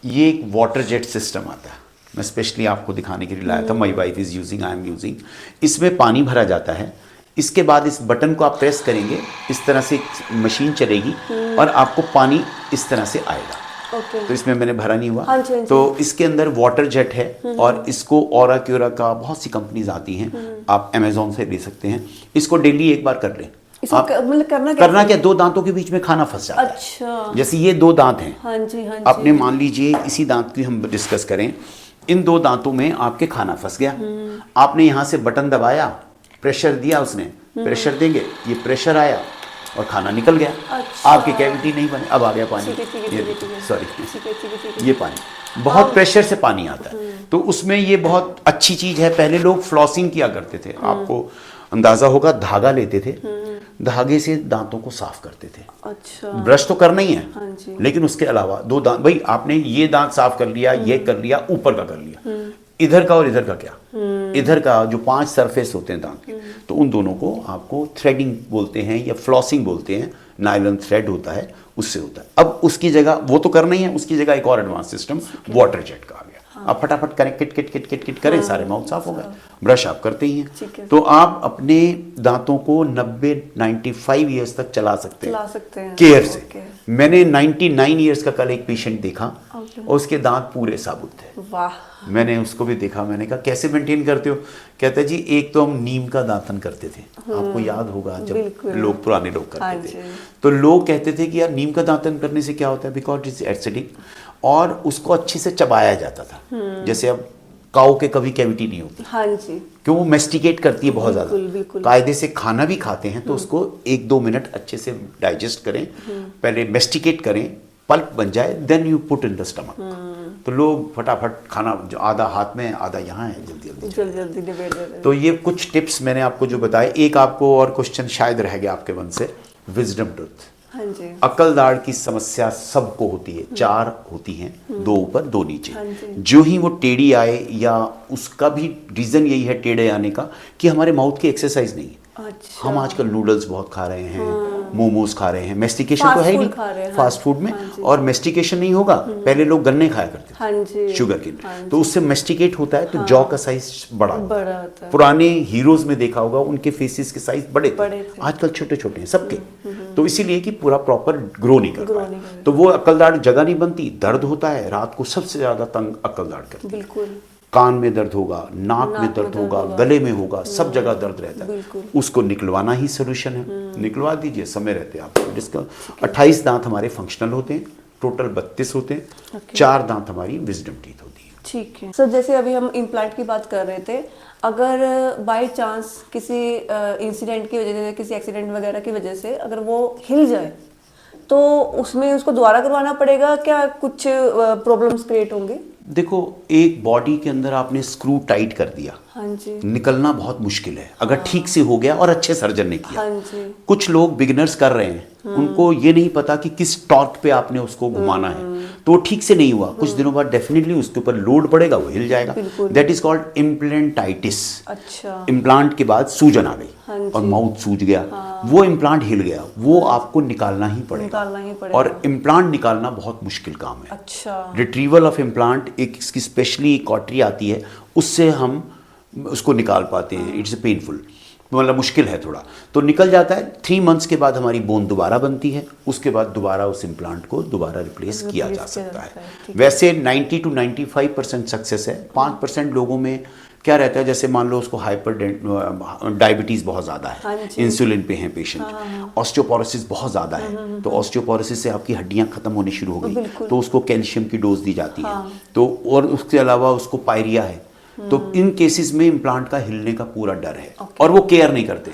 ये एक वाटर जेट सिस्टम आता है, मैं स्पेशली आपको दिखाने के लिए लाया था। My wife is using, I am using. इसमें पानी भरा जाता है, इसके बाद इस बटन को आप प्रेस करेंगे, इस तरह से मशीन चलेगी और आपको पानी इस तरह से आएगा। तो इसमें मैंने भरा नहीं हुआ। हाँ जी, हाँ जी। तो इसके अंदर वाटर जेट है और इसको ऑरा क्यूरा का बहुत सी कंपनीज आती हैं, आप अमेजोन से ले सकते हैं। इसको डेली एक बार कर लें। आप मतलब करना क्या, 2 दांतों के बीच में खाना फंस जाता है। अच्छा। जैसे ये 2 दांत हैं। हाँ जी, हाँ जी। आपने मान लीजिए इसी दांत की हम डिस्कस करें, इन 2 दांतों में आपके खाना फंस गया। आपने यहाँ से बटन दबाया, प्रेशर दिया, उसने प्रेशर देंगे, ये प्रेशर आया और खाना निकल गया। अच्छा। आपकी कैविटी नहीं बने। अब आ गया पानी, सॉरी, ये पानी बहुत प्रेशर से पानी आता है। तो उसमें ये बहुत अच्छी चीज है। पहले लोग फ्लॉसिंग किया करते थे, आपको अंदाजा होगा, धागा लेते थे, धागे से दांतों को साफ करते थे। अच्छा। ब्रश तो करना ही है। हाँ जी। लेकिन उसके अलावा 2 दांत, भाई आपने ये दांत साफ कर लिया, ये कर लिया, ऊपर का कर लिया, इधर का और इधर का क्या? इधर का जो 5 सरफेस होते हैं दांत के, तो उन दोनों को आपको थ्रेडिंग बोलते हैं या फ्लॉसिंग बोलते हैं। नायलॉन थ्रेड होता है, उससे होता है। अब उसकी जगह वो तो करना ही है, उसकी जगह एक और एडवांस सिस्टम वाटर जेट का आ गया। आप फटाफट करें, kit kit kit kit kit करें, सारे माउथ साफ हो गए। ब्रश आप करते ही हैं। तो आप अपने दांतों को 90-95 ईयर्स तक चला सकते हैं केयर से। मैंने 99 ईयर्स का कल एक पेशेंट देखा और उसके दांत पूरे साबुत थे। वाह। मैंने उसको भी देखा, मैंने कहा कैसे मेंटेन करते हो? कहता है जी एक तो हम नीम का दांतन करते थे, आपको याद होगा जब लोग पुराने लोग करते थे, तो लोग कहते थे कि यार नीम का दांतन करने से क्या होता है, बिकॉज इट्स एसिडिक, और उसको अच्छे से चबाया जाता था। जैसे अब काऊ के कभी कैविटी नहीं होती। हाँ जी। क्यों? वो मेस्टिकेट करती है बहुत ज्यादा, कायदे से खाना भी खाते हैं, तो उसको 1-2 मिनट अच्छे से डाइजेस्ट करें, पहले मेस्टिकेट करें, पल्प बन जाए, then you put in the stomach. तो लोग फटाफट खाना जो आधा हाथ में आधा यहाँ है जल्दी जल्दी जल्दी जल्दी निबेड़ देते हैं। तो ये कुछ टिप्स मैंने आपको जो बताए। एक आपको और क्वेश्चन शायद रह गया आपके मन से, विजडम टूथ। हाँ जी। अक्ल दाढ़ की समस्या सबको होती है, 4 होती हैं, 2 ऊपर 2 नीचे। हाँ जी। जो ही वो टेढ़ी आए या उसका भी रीजन यही है टेढ़े आने का कि हमारे माउथ की एक्सरसाइज नहीं है। अच्छा। हम आजकल नूडल्स बहुत खा रहे हैं, मोमोज खा रहे हैं, मेस्टिकेशन फास्ट तो है ही फूड नहीं खा रहे हैं, फास्ट फूड में। हाँ जी। और मेस्टिकेशन नहीं होगा, पहले लोग गन्ने खाया करते थे, हाँ जी। शुगर के, हाँ तो उससे मेस्टिकेट होता है, तो जॉ का साइज बड़ा होता है। बड़ा होता है। पुराने हीरोज में देखा होगा उनके फेसेस के साइज बड़े बड़े थे, थे। आजकल छोटे छोटे हैं सबके। तो इसीलिए कि पूरा प्रॉपर ग्रो नहीं कर Grow पाए, नहीं कर तो वो अक्लदाढ़ जगह नहीं बनती, दर्द होता है, रात को सबसे ज्यादा तंग अक्लदाढ़ करती है। बिल्कुल। कान में दर्द होगा, नाक में दर्द होगा, गले में होगा, सब जगह दर्द रहता है। बिल्कुल। उसको निकलवाना ही सोल्यूशन है। निकलवा दीजिए, समय रहते आप। जिसका 28 दांत हमारे फंक्शनल होते हैं, टोटल 32 होते हैं, 4 दांत हमारी विजडम टीथ होती है। ठीक है सर, जैसे अभी हम इम्प्लांट की बात कर रहे थे, अगर बाय चांस किसी इंसिडेंट की वजह से, किसी एक्सीडेंट वगैरह की वजह से अगर वो हिल जाए, तो उसमें उसको दोबारा करवाना पड़ेगा क्या? कुछ प्रॉब्लम्स क्रिएट होंगे? देखो, एक बॉडी के अंदर आपने स्क्रू टाइट कर दिया, हाँ जी। निकलना बहुत मुश्किल है अगर ठीक से हो गया और अच्छे सर्जन ने किया। हाँ जी। कुछ लोग बिगिनर्स कर रहे हैं, उनको ये नहीं पता कि किस टॉर्क पे आपने उसको घुमाना है, तो वो ठीक से नहीं हुआ, कुछ दिनों बाद डेफिनेटली उसके ऊपर लोड पड़ेगा, वो हिल जाएगा। That is called implantitis. अच्छा। इम्प्लांट के बाद सूजन आ गई, हाँ और माउथ सूज गया, वो इम्प्लांट हिल गया, वो आपको निकालना ही पड़ेगा। निकालना ही पड़ेगा। और इम्प्लांट निकालना बहुत मुश्किल काम है। अच्छा। रिट्रीवल ऑफ इम्प्लांट, एक इसकी स्पेशली कॉटरी आती है, उससे हम उसको निकाल पाते हैं। इट्स पेनफुल, मतलब मुश्किल है थोड़ा, तो निकल जाता है। 3 मंथ्स के बाद हमारी बोन दोबारा बनती है, उसके बाद दोबारा उस इम्प्लांट को दोबारा रिप्लेस किया जा सकता है। वैसे 90 to 95% सक्सेस है। 5% लोगों में क्या रहता है, जैसे मान लो उसको डायबिटीज बहुत ज़्यादा है, इंसुलिन पे हैं पेशेंट, ऑस्टियोपोरोसिस बहुत ज़्यादा है, तो ऑस्टियोपोरोसिस से आपकी हड्डियां खत्म होनी शुरू हो गई, तो उसको कैल्शियम की डोज दी जाती है। तो और उसके अलावा उसको पायरिया है, तो इन केसेस में इम्प्लांट का हिलने का पूरा डर है। और वो केयर नहीं करते।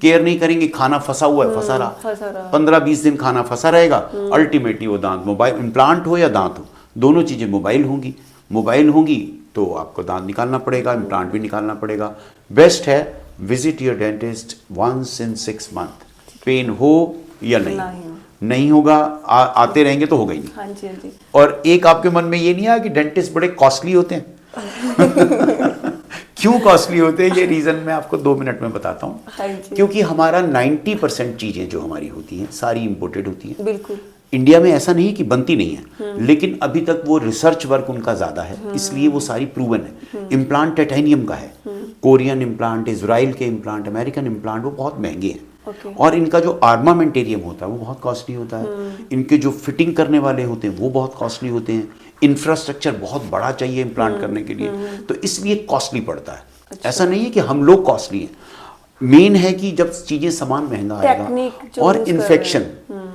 केयर नहीं करेंगे, खाना फंसा हुआ है, फंसा रहा 15-20 दिन खाना फंसा रहेगा, अल्टीमेटली वो दांत, मोबाइल इम्प्लांट हो या दांत हो, दोनों चीज़ें मोबाइल होंगी तो आपको दांत निकालना पड़ेगा, इम्प्लांट भी निकालना पड़ेगा। बेस्ट है visit your dentist once in 6 month, pain हो या नहीं होगा, आते रहेंगे तो होगा ही नहीं। हाँ जी, हाँ जी। और एक आपके मन में ये नहीं आया कि डेंटिस्ट बड़े कॉस्टली होते हैं। क्यों कॉस्टली होते हैं, ये रीजन मैं आपको 2 मिनट में बताता हूँ। हाँ, क्योंकि हमारा 90% चीजें जो हमारी होती हैं सारी इंपोर्टेड होती हैं। बिल्कुल। इंडिया में ऐसा नहीं कि बनती नहीं है, लेकिन अभी तक वो रिसर्च वर्क उनका ज्यादा है, इसलिए वो सारी प्रूवन है। इम्प्लांट टाइटेनियम का है, कोरियन इम्प्लांट, इजराइल के इम्प्लांट, अमेरिकन इम्प्लांट, वो बहुत महंगे हैं। और इनका जो आर्मामेंटेरियम होता है वो बहुत कॉस्टली होता है। इनके जो फिटिंग करने वाले होते हैं वो बहुत कॉस्टली होते हैं। इंफ्रास्ट्रक्चर बहुत बड़ा चाहिए इम्प्लांट करने के लिए, तो इसलिए कॉस्टली पड़ता है। अच्छा। ऐसा नहीं है कि हम लोग कॉस्टली हैं, मेन है कि जब चीजें सामान महंगा आएगा। और इन्फेक्शन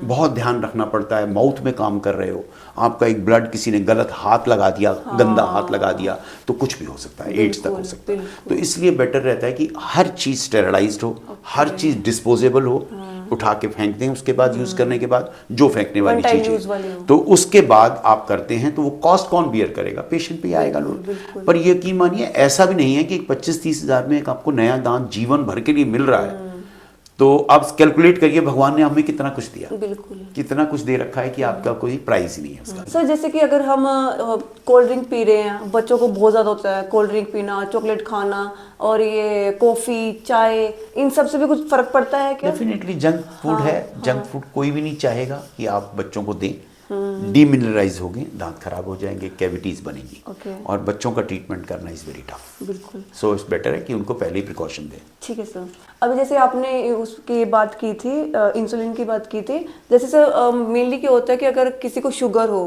बहुत ध्यान रखना पड़ता है। माउथ में काम कर रहे हो, आपका एक ब्लड किसी ने गलत हाथ लगा दिया, गंदा हाथ लगा दिया, तो कुछ भी हो सकता है, एड्स तक हो सकता है। तो इसलिए बेटर रहता है कि हर चीज स्टेरलाइज्ड हो, हर चीज डिस्पोजेबल हो, उठा के फेंक दें, उसके बाद यूज करने के बाद जो फेंकने वाली चीज है, तो उसके बाद आप करते हैं, तो वो कॉस्ट कौन बियर करेगा? पेशेंट पे आएगा लोड। पर यकीन मानिए ऐसा भी नहीं है कि 25-30 हज़ार में एक आपको नया दांत जीवन भर के लिए मिल रहा है। तो आप कैलकुलेट करिए भगवान ने हमें कितना कुछ दिया, बिल्कुल कितना कुछ दे रखा है कि आपका कोई प्राइस ही नहीं है उसका। सर जैसे कि अगर हम कोल्ड ड्रिंक पी रहे हैं, बच्चों को बहुत ज़्यादा होता है कोल्ड ड्रिंक पीना, चॉकलेट खाना, और ये कॉफ़ी, चाय, इन सब से भी कुछ फ़र्क पड़ता है क्या? डेफिनेटली जंक फूड है। जंक फूड कोई भी नहीं चाहेगा कि आप बच्चों को दें। डीमिनरलाइज हो गए, दांत खराब हो जाएंगे, कैविटीज बनेंगी, और बच्चों का ट्रीटमेंट करना इज वेरी टफ। बिल्कुल। सो इट्स बेटर है कि उनको पहले ही प्रिकॉशन दें। ठीक है सर। अभी जैसे आपने उसकी बात की थी, इंसुलिन की बात की थी, जैसे सर मेनली क्या होता है कि अगर किसी को शुगर हो,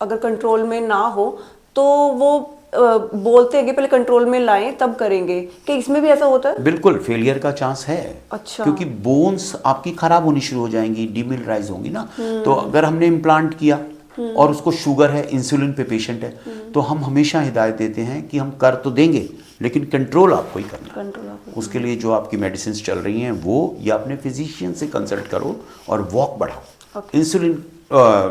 अगर कंट्रोल में ना हो, तो वो बोलते हैं कि पहले कंट्रोल में लाएं तब करेंगे, कि इसमें भी ऐसा होता है? बिल्कुल, फेलियर का चांस है। अच्छा। क्योंकि बोन्स आपकी खराब होनी शुरू हो जाएंगी, डीमिनरलाइज होंगी ना। तो अगर हमने इम्प्लांट किया और उसको शुगर है, इंसुलिन पे पेशेंट है, तो हम हमेशा हिदायत देते हैं कि हम कर तो देंगे, लेकिन कंट्रोल आपको ही करना है। उसके लिए जो आपकी मेडिसिन चल रही हैं वो, या अपने फिजिशियन से कंसल्ट करो और वॉक बढ़ाओ। इंसुलिन,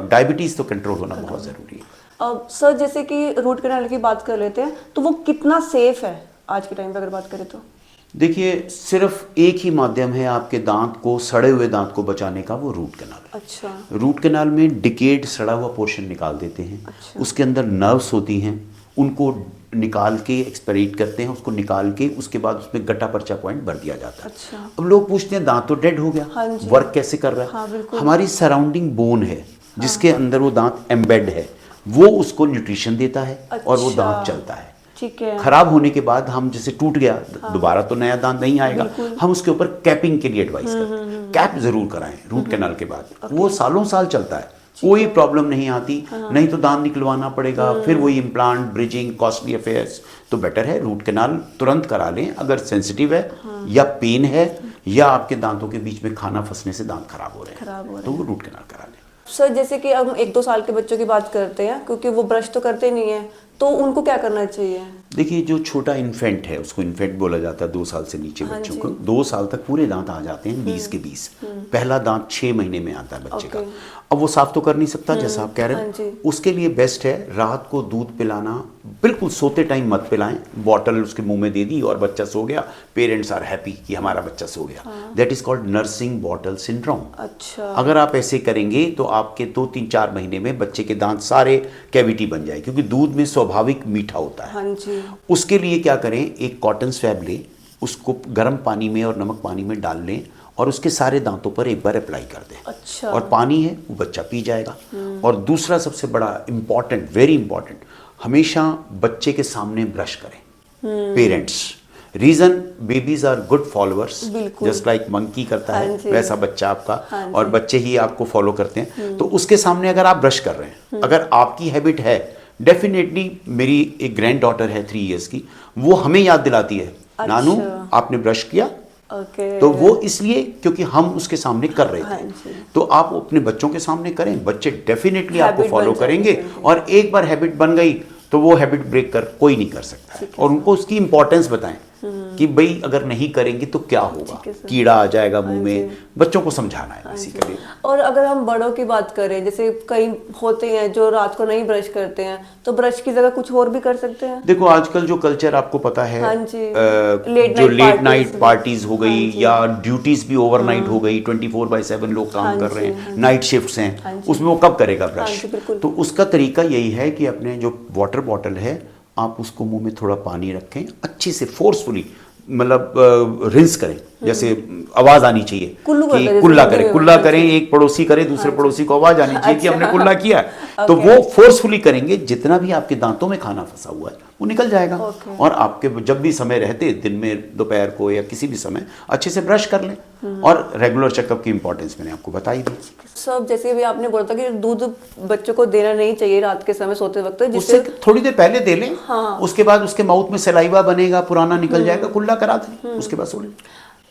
डायबिटीज तो कंट्रोल होना बहुत ज़रूरी है। अब सर जैसे कि रूट कैनाल की बात कर लेते हैं, तो वो कितना सेफ है आज के टाइम पे अगर बात करें तो? देखिए, सिर्फ एक ही माध्यम है आपके दांत को, सड़े हुए दांत को बचाने का, वो रूट कैनाल। अच्छा। रूट कैनाल में डिकेड सड़ा हुआ पोर्शन निकाल देते हैं। अच्छा। उसके अंदर नर्व्स होती हैं, उनको निकाल के एक्सपेरिट करते हैं, उसको निकाल के उसके बाद उसमें गट्टा पर्चा पॉइंट भर दिया जाता है। अच्छा। अब लोग पूछते हैं दांत तो डेड हो गया, हाँ जी। वर्क कैसे कर रहा है? हाँ, बिल्कुल। हमारी सराउंडिंग बोन है जिसके अंदर वो दांत एम्बेड है, वो उसको न्यूट्रिशन देता है और वो अच्छा। दांत चलता है। ठीक है। खराब होने के बाद हम जैसे टूट गया, दोबारा तो नया दांत नहीं आएगा, हम उसके ऊपर कैपिंग के लिए एडवाइस करते हैं। कैप जरूर कराएं रूट कैनाल के बाद, वो सालों साल चलता है, कोई प्रॉब्लम नहीं आती। नहीं तो दांत निकलवाना पड़ेगा, फिर वही इम्प्लांट, ब्रिजिंग, कॉस्टली अफेयर्स। तो बेटर है रूट कैनाल तुरंत करा लें अगर सेंसिटिव है या पेन है या आपके दांतों के बीच में खाना फंसने से दांत खराब हो रहे हैं, तो वो रूट कैनाल करा लें। सर जैसे कि हम 1-2 साल के बच्चों की बात करते हैं, क्योंकि वो ब्रश तो करते नहीं है, तो उनको क्या करना चाहिए? देखिए, जो छोटा इन्फेंट है, उसको इन्फेंट बोला जाता है, 2 साल से नीचे बच्चों को। 2 साल तक पूरे दांत आ जाते हैं, 20 के 20। पहला दांत 6 महीने में आता है बच्चे का। अब वो साफ तो कर नहीं सकता जैसा आप कह रहे हैं, उसके लिए बेस्ट है रात को दूध पिलाना। बिल्कुल सोते टाइम मत पिलाएं, बॉटल उसके मुंह में दे दी और बच्चा सो गया, पेरेंट्स आर हैप्पी कि हमारा बच्चा सो गया। That is called nursing bottle syndrome. अच्छा। अगर आप ऐसे करेंगे तो आपके 2-3-4 महीने में बच्चे के दांत सारे कैविटी बन जाए, क्योंकि दूध में स्वाभाविक मीठा होता है। हाँ जी। उसके लिए क्या करें, एक कॉटन स्वैब लें, उसको गर्म पानी में और नमक पानी में डाल लें और उसके सारे दांतों पर एक बार अप्लाई कर दें। अच्छा। और पानी है वो बच्चा पी जाएगा। और दूसरा सबसे बड़ा इंपॉर्टेंट, वेरी इंपॉर्टेंट, हमेशा बच्चे के सामने ब्रश करें parents. Reason, babies are good followers, just like monkey करता है वैसा बच्चा आपका, और बच्चे ही आपको फॉलो करते हैं। तो उसके सामने अगर आप ब्रश कर रहे हैं, अगर आपकी हैबिट है, डेफिनेटली मेरी एक ग्रैंड डॉटर है 3 इयर्स की, वो हमें याद दिलाती है, नानू आपने ब्रश किया? तो वो इसलिए क्योंकि हम उसके सामने कर रहे थे। तो आप अपने बच्चों के सामने करें, बच्चे डेफिनेटली आपको फॉलो करेंगे, और एक बार हैबिट बन गई तो वो हैबिट ब्रेक कर कोई नहीं कर सकता है। और उनको उसकी इंपॉर्टेंस बताएं कि भाई अगर नहीं करेंगे तो क्या होगा, कीड़ा आ जाएगा मुंह में। बच्चों को समझाना है बेसिकली। और अगर हम बड़ों की बात करें, जैसे कई होते हैं जो रात को नहीं ब्रश करते हैं, तो ब्रश की जगह कुछ और भी कर सकते हैं? देखो, आजकल जो कल्चर आपको पता है, जो लेट नाइट पार्टीज हो गई या ड्यूटीज भी ओवरनाइट हो गई, 24/7 लोग काम कर रहे हैं, नाइट शिफ्ट्स हैं, उसमें वो कब करेगा ब्रश? तो उसका तरीका यही है कि अपने जो वाटर बॉटल है, आप उसको मुंह में थोड़ा पानी रखें, अच्छे से फोर्सफुली, मतलब रिंस करें, जैसे आवाज आनी चाहिए कि कुल्ला करें, एक पड़ोसी करे, दूसरे पड़ोसी को आवाज आनी चाहिए कि हमने कुल्ला किया है। तो वो फोर्सफुली करेंगे, जितना भी आपके दांतों में खाना फंसा हुआ है वो निकल जाएगा। और आपके जब भी समय रहते, दिन में, दोपहर को या किसी भी समय, अच्छे से ब्रश कर लें। और रेगुलर चेकअप की इंपॉर्टेंस मैंने आपको बताई दी। सब जैसे अभी आपने बोला था कि दूध बच्चों को देना नहीं चाहिए रात के समय सोते वक्त, उससे थोड़ी देर पहले दे लें। उसके बाद उसके माउथ में सलाइवा बनेगा, पुराना निकल जाएगा, कुल्ला करा दें, उसके बाद सो लें।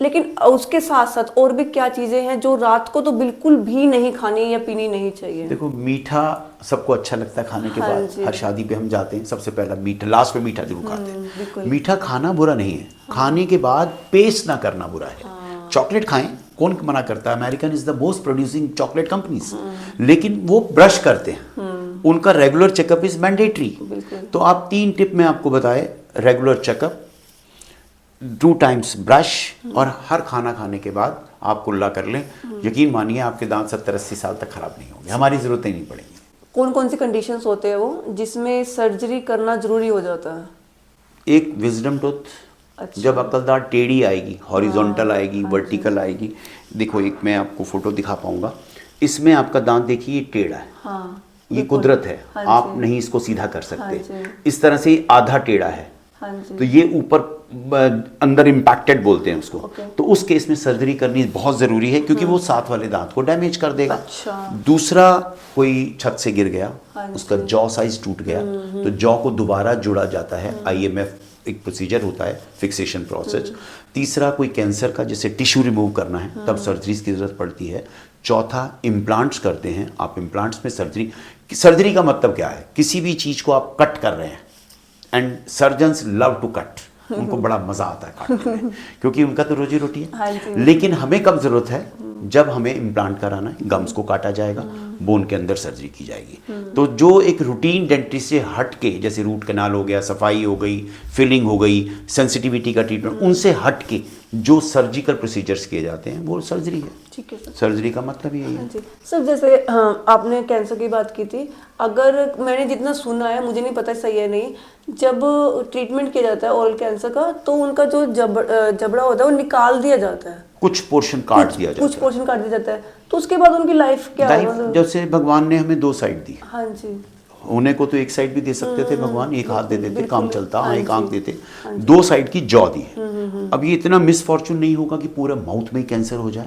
लेकिन उसके साथ साथ और भी क्या चीजें हैं जो रात को तो बिल्कुल भी नहीं खानी या पीनी नहीं चाहिए? देखो, मीठा सबको अच्छा लगता है खाने के बाद। हर शादी पे हम जाते हैं, सबसे पहला मीठा, लास्ट में मीठा जरूर खाते हैं। मीठा खाना बुरा नहीं है, खाने के बाद पेस्ट ना करना बुरा है। चॉकलेट खाएं, कौन मना करता है? American is the most producing chocolate companies, लेकिन वो ब्रश करते हैं, उनका रेगुलर चेकअप इज मैंडेटरी। तो आप 3 टिप में आपको बताए, रेगुलर चेकअप, 2 टाइम्स ब्रश, और हर खाना खाने के बाद आप कुल्ला कर लें। यकीन मानिए आपके दांत 70-80 साल तक खराब नहीं होंगे, हमारी जरूरत ही नहीं पड़ेगी। कौन कौन सी कंडीशंस होते हैं वो जिसमें सर्जरी करना जरूरी हो जाता है? एक विजडम टूथ, जब अक्लदार टेढ़ी आएगी, हॉरिजॉन्टल आएगी, वर्टिकल आएगी। देखो, एक मैं आपको फोटो दिखा पाऊंगा, इसमें आपका दांत देखिए टेढ़ा है, ये कुदरत है, आप नहीं इसको सीधा कर सकते। इस तरह से आधा टेढ़ा है, तो ये ऊपर अंदर इम्पैक्टेड बोलते हैं उसको। तो उस केस में सर्जरी करनी बहुत जरूरी है, क्योंकि वो साथ वाले दांत को डैमेज कर देगा। दूसरा, कोई छत से गिर गया, उसका जॉ साइज टूट गया, तो जॉ को दोबारा जुड़ा जाता है, IMF एक प्रोसीजर होता है, फिक्सेशन प्रोसेस। तीसरा, कोई कैंसर का जैसे टिश्यू रिमूव करना है, तब सर्जरीज की जरूरत पड़ती है। चौथा, इम्प्लांट्स करते हैं आप, इम्प्लांट्स में सर्जरी का मतलब क्या है? किसी भी चीज को आप कट कर रहे हैं, and surgeons love to cut, उनको बड़ा मजा आता है काटने में, क्योंकि उनका तो रोजी रोटी है। लेकिन हमें कब जरूरत है? जब हमें इम्प्लांट कराना है, गम्स को काटा जाएगा, बोन के अंदर सर्जरी की जाएगी। तो जो एक रूटीन डेंटिस्ट से हट के, जैसे रूट कनाल हो गया, सफाई हो गई, फिलिंग हो गई, सेंसिटिविटी का ट्रीटमेंट, उनसे हट के जो सर्जिकल प्रोसीजर्स किए जाते हैं वो सर्जरी है। ठीक है सर। सर्जरी का मतलब यही है। जी सर, जैसे आपने कैंसर की बात की थी, अगर मैंने जितना सुना है, मुझे नहीं पता सही है नहीं, जब ट्रीटमेंट किया जाता है ओरल कैंसर का तो उनका जो जबड़ा होता है वो निकाल दिया जाता है, कुछ पोर्शन काट दिया जाता है, कुछ पोर्शन काट दिया जाता है, तो उसके बाद उनकी लाइफ क्या लाइफ होगा? जैसे भगवान ने हमें 2 साइड दी, हाँ जी, होने को तो एक साइड भी दे सकते थे भगवान, एक हाथ दे देते, काम चलता, हाँ एक आंख देते, हाँ 2 साइड की जॉ दी है। अब ये इतना मिसफॉर्चून नहीं होगा कि पूरा माउथ में ही कैंसर हो जाए,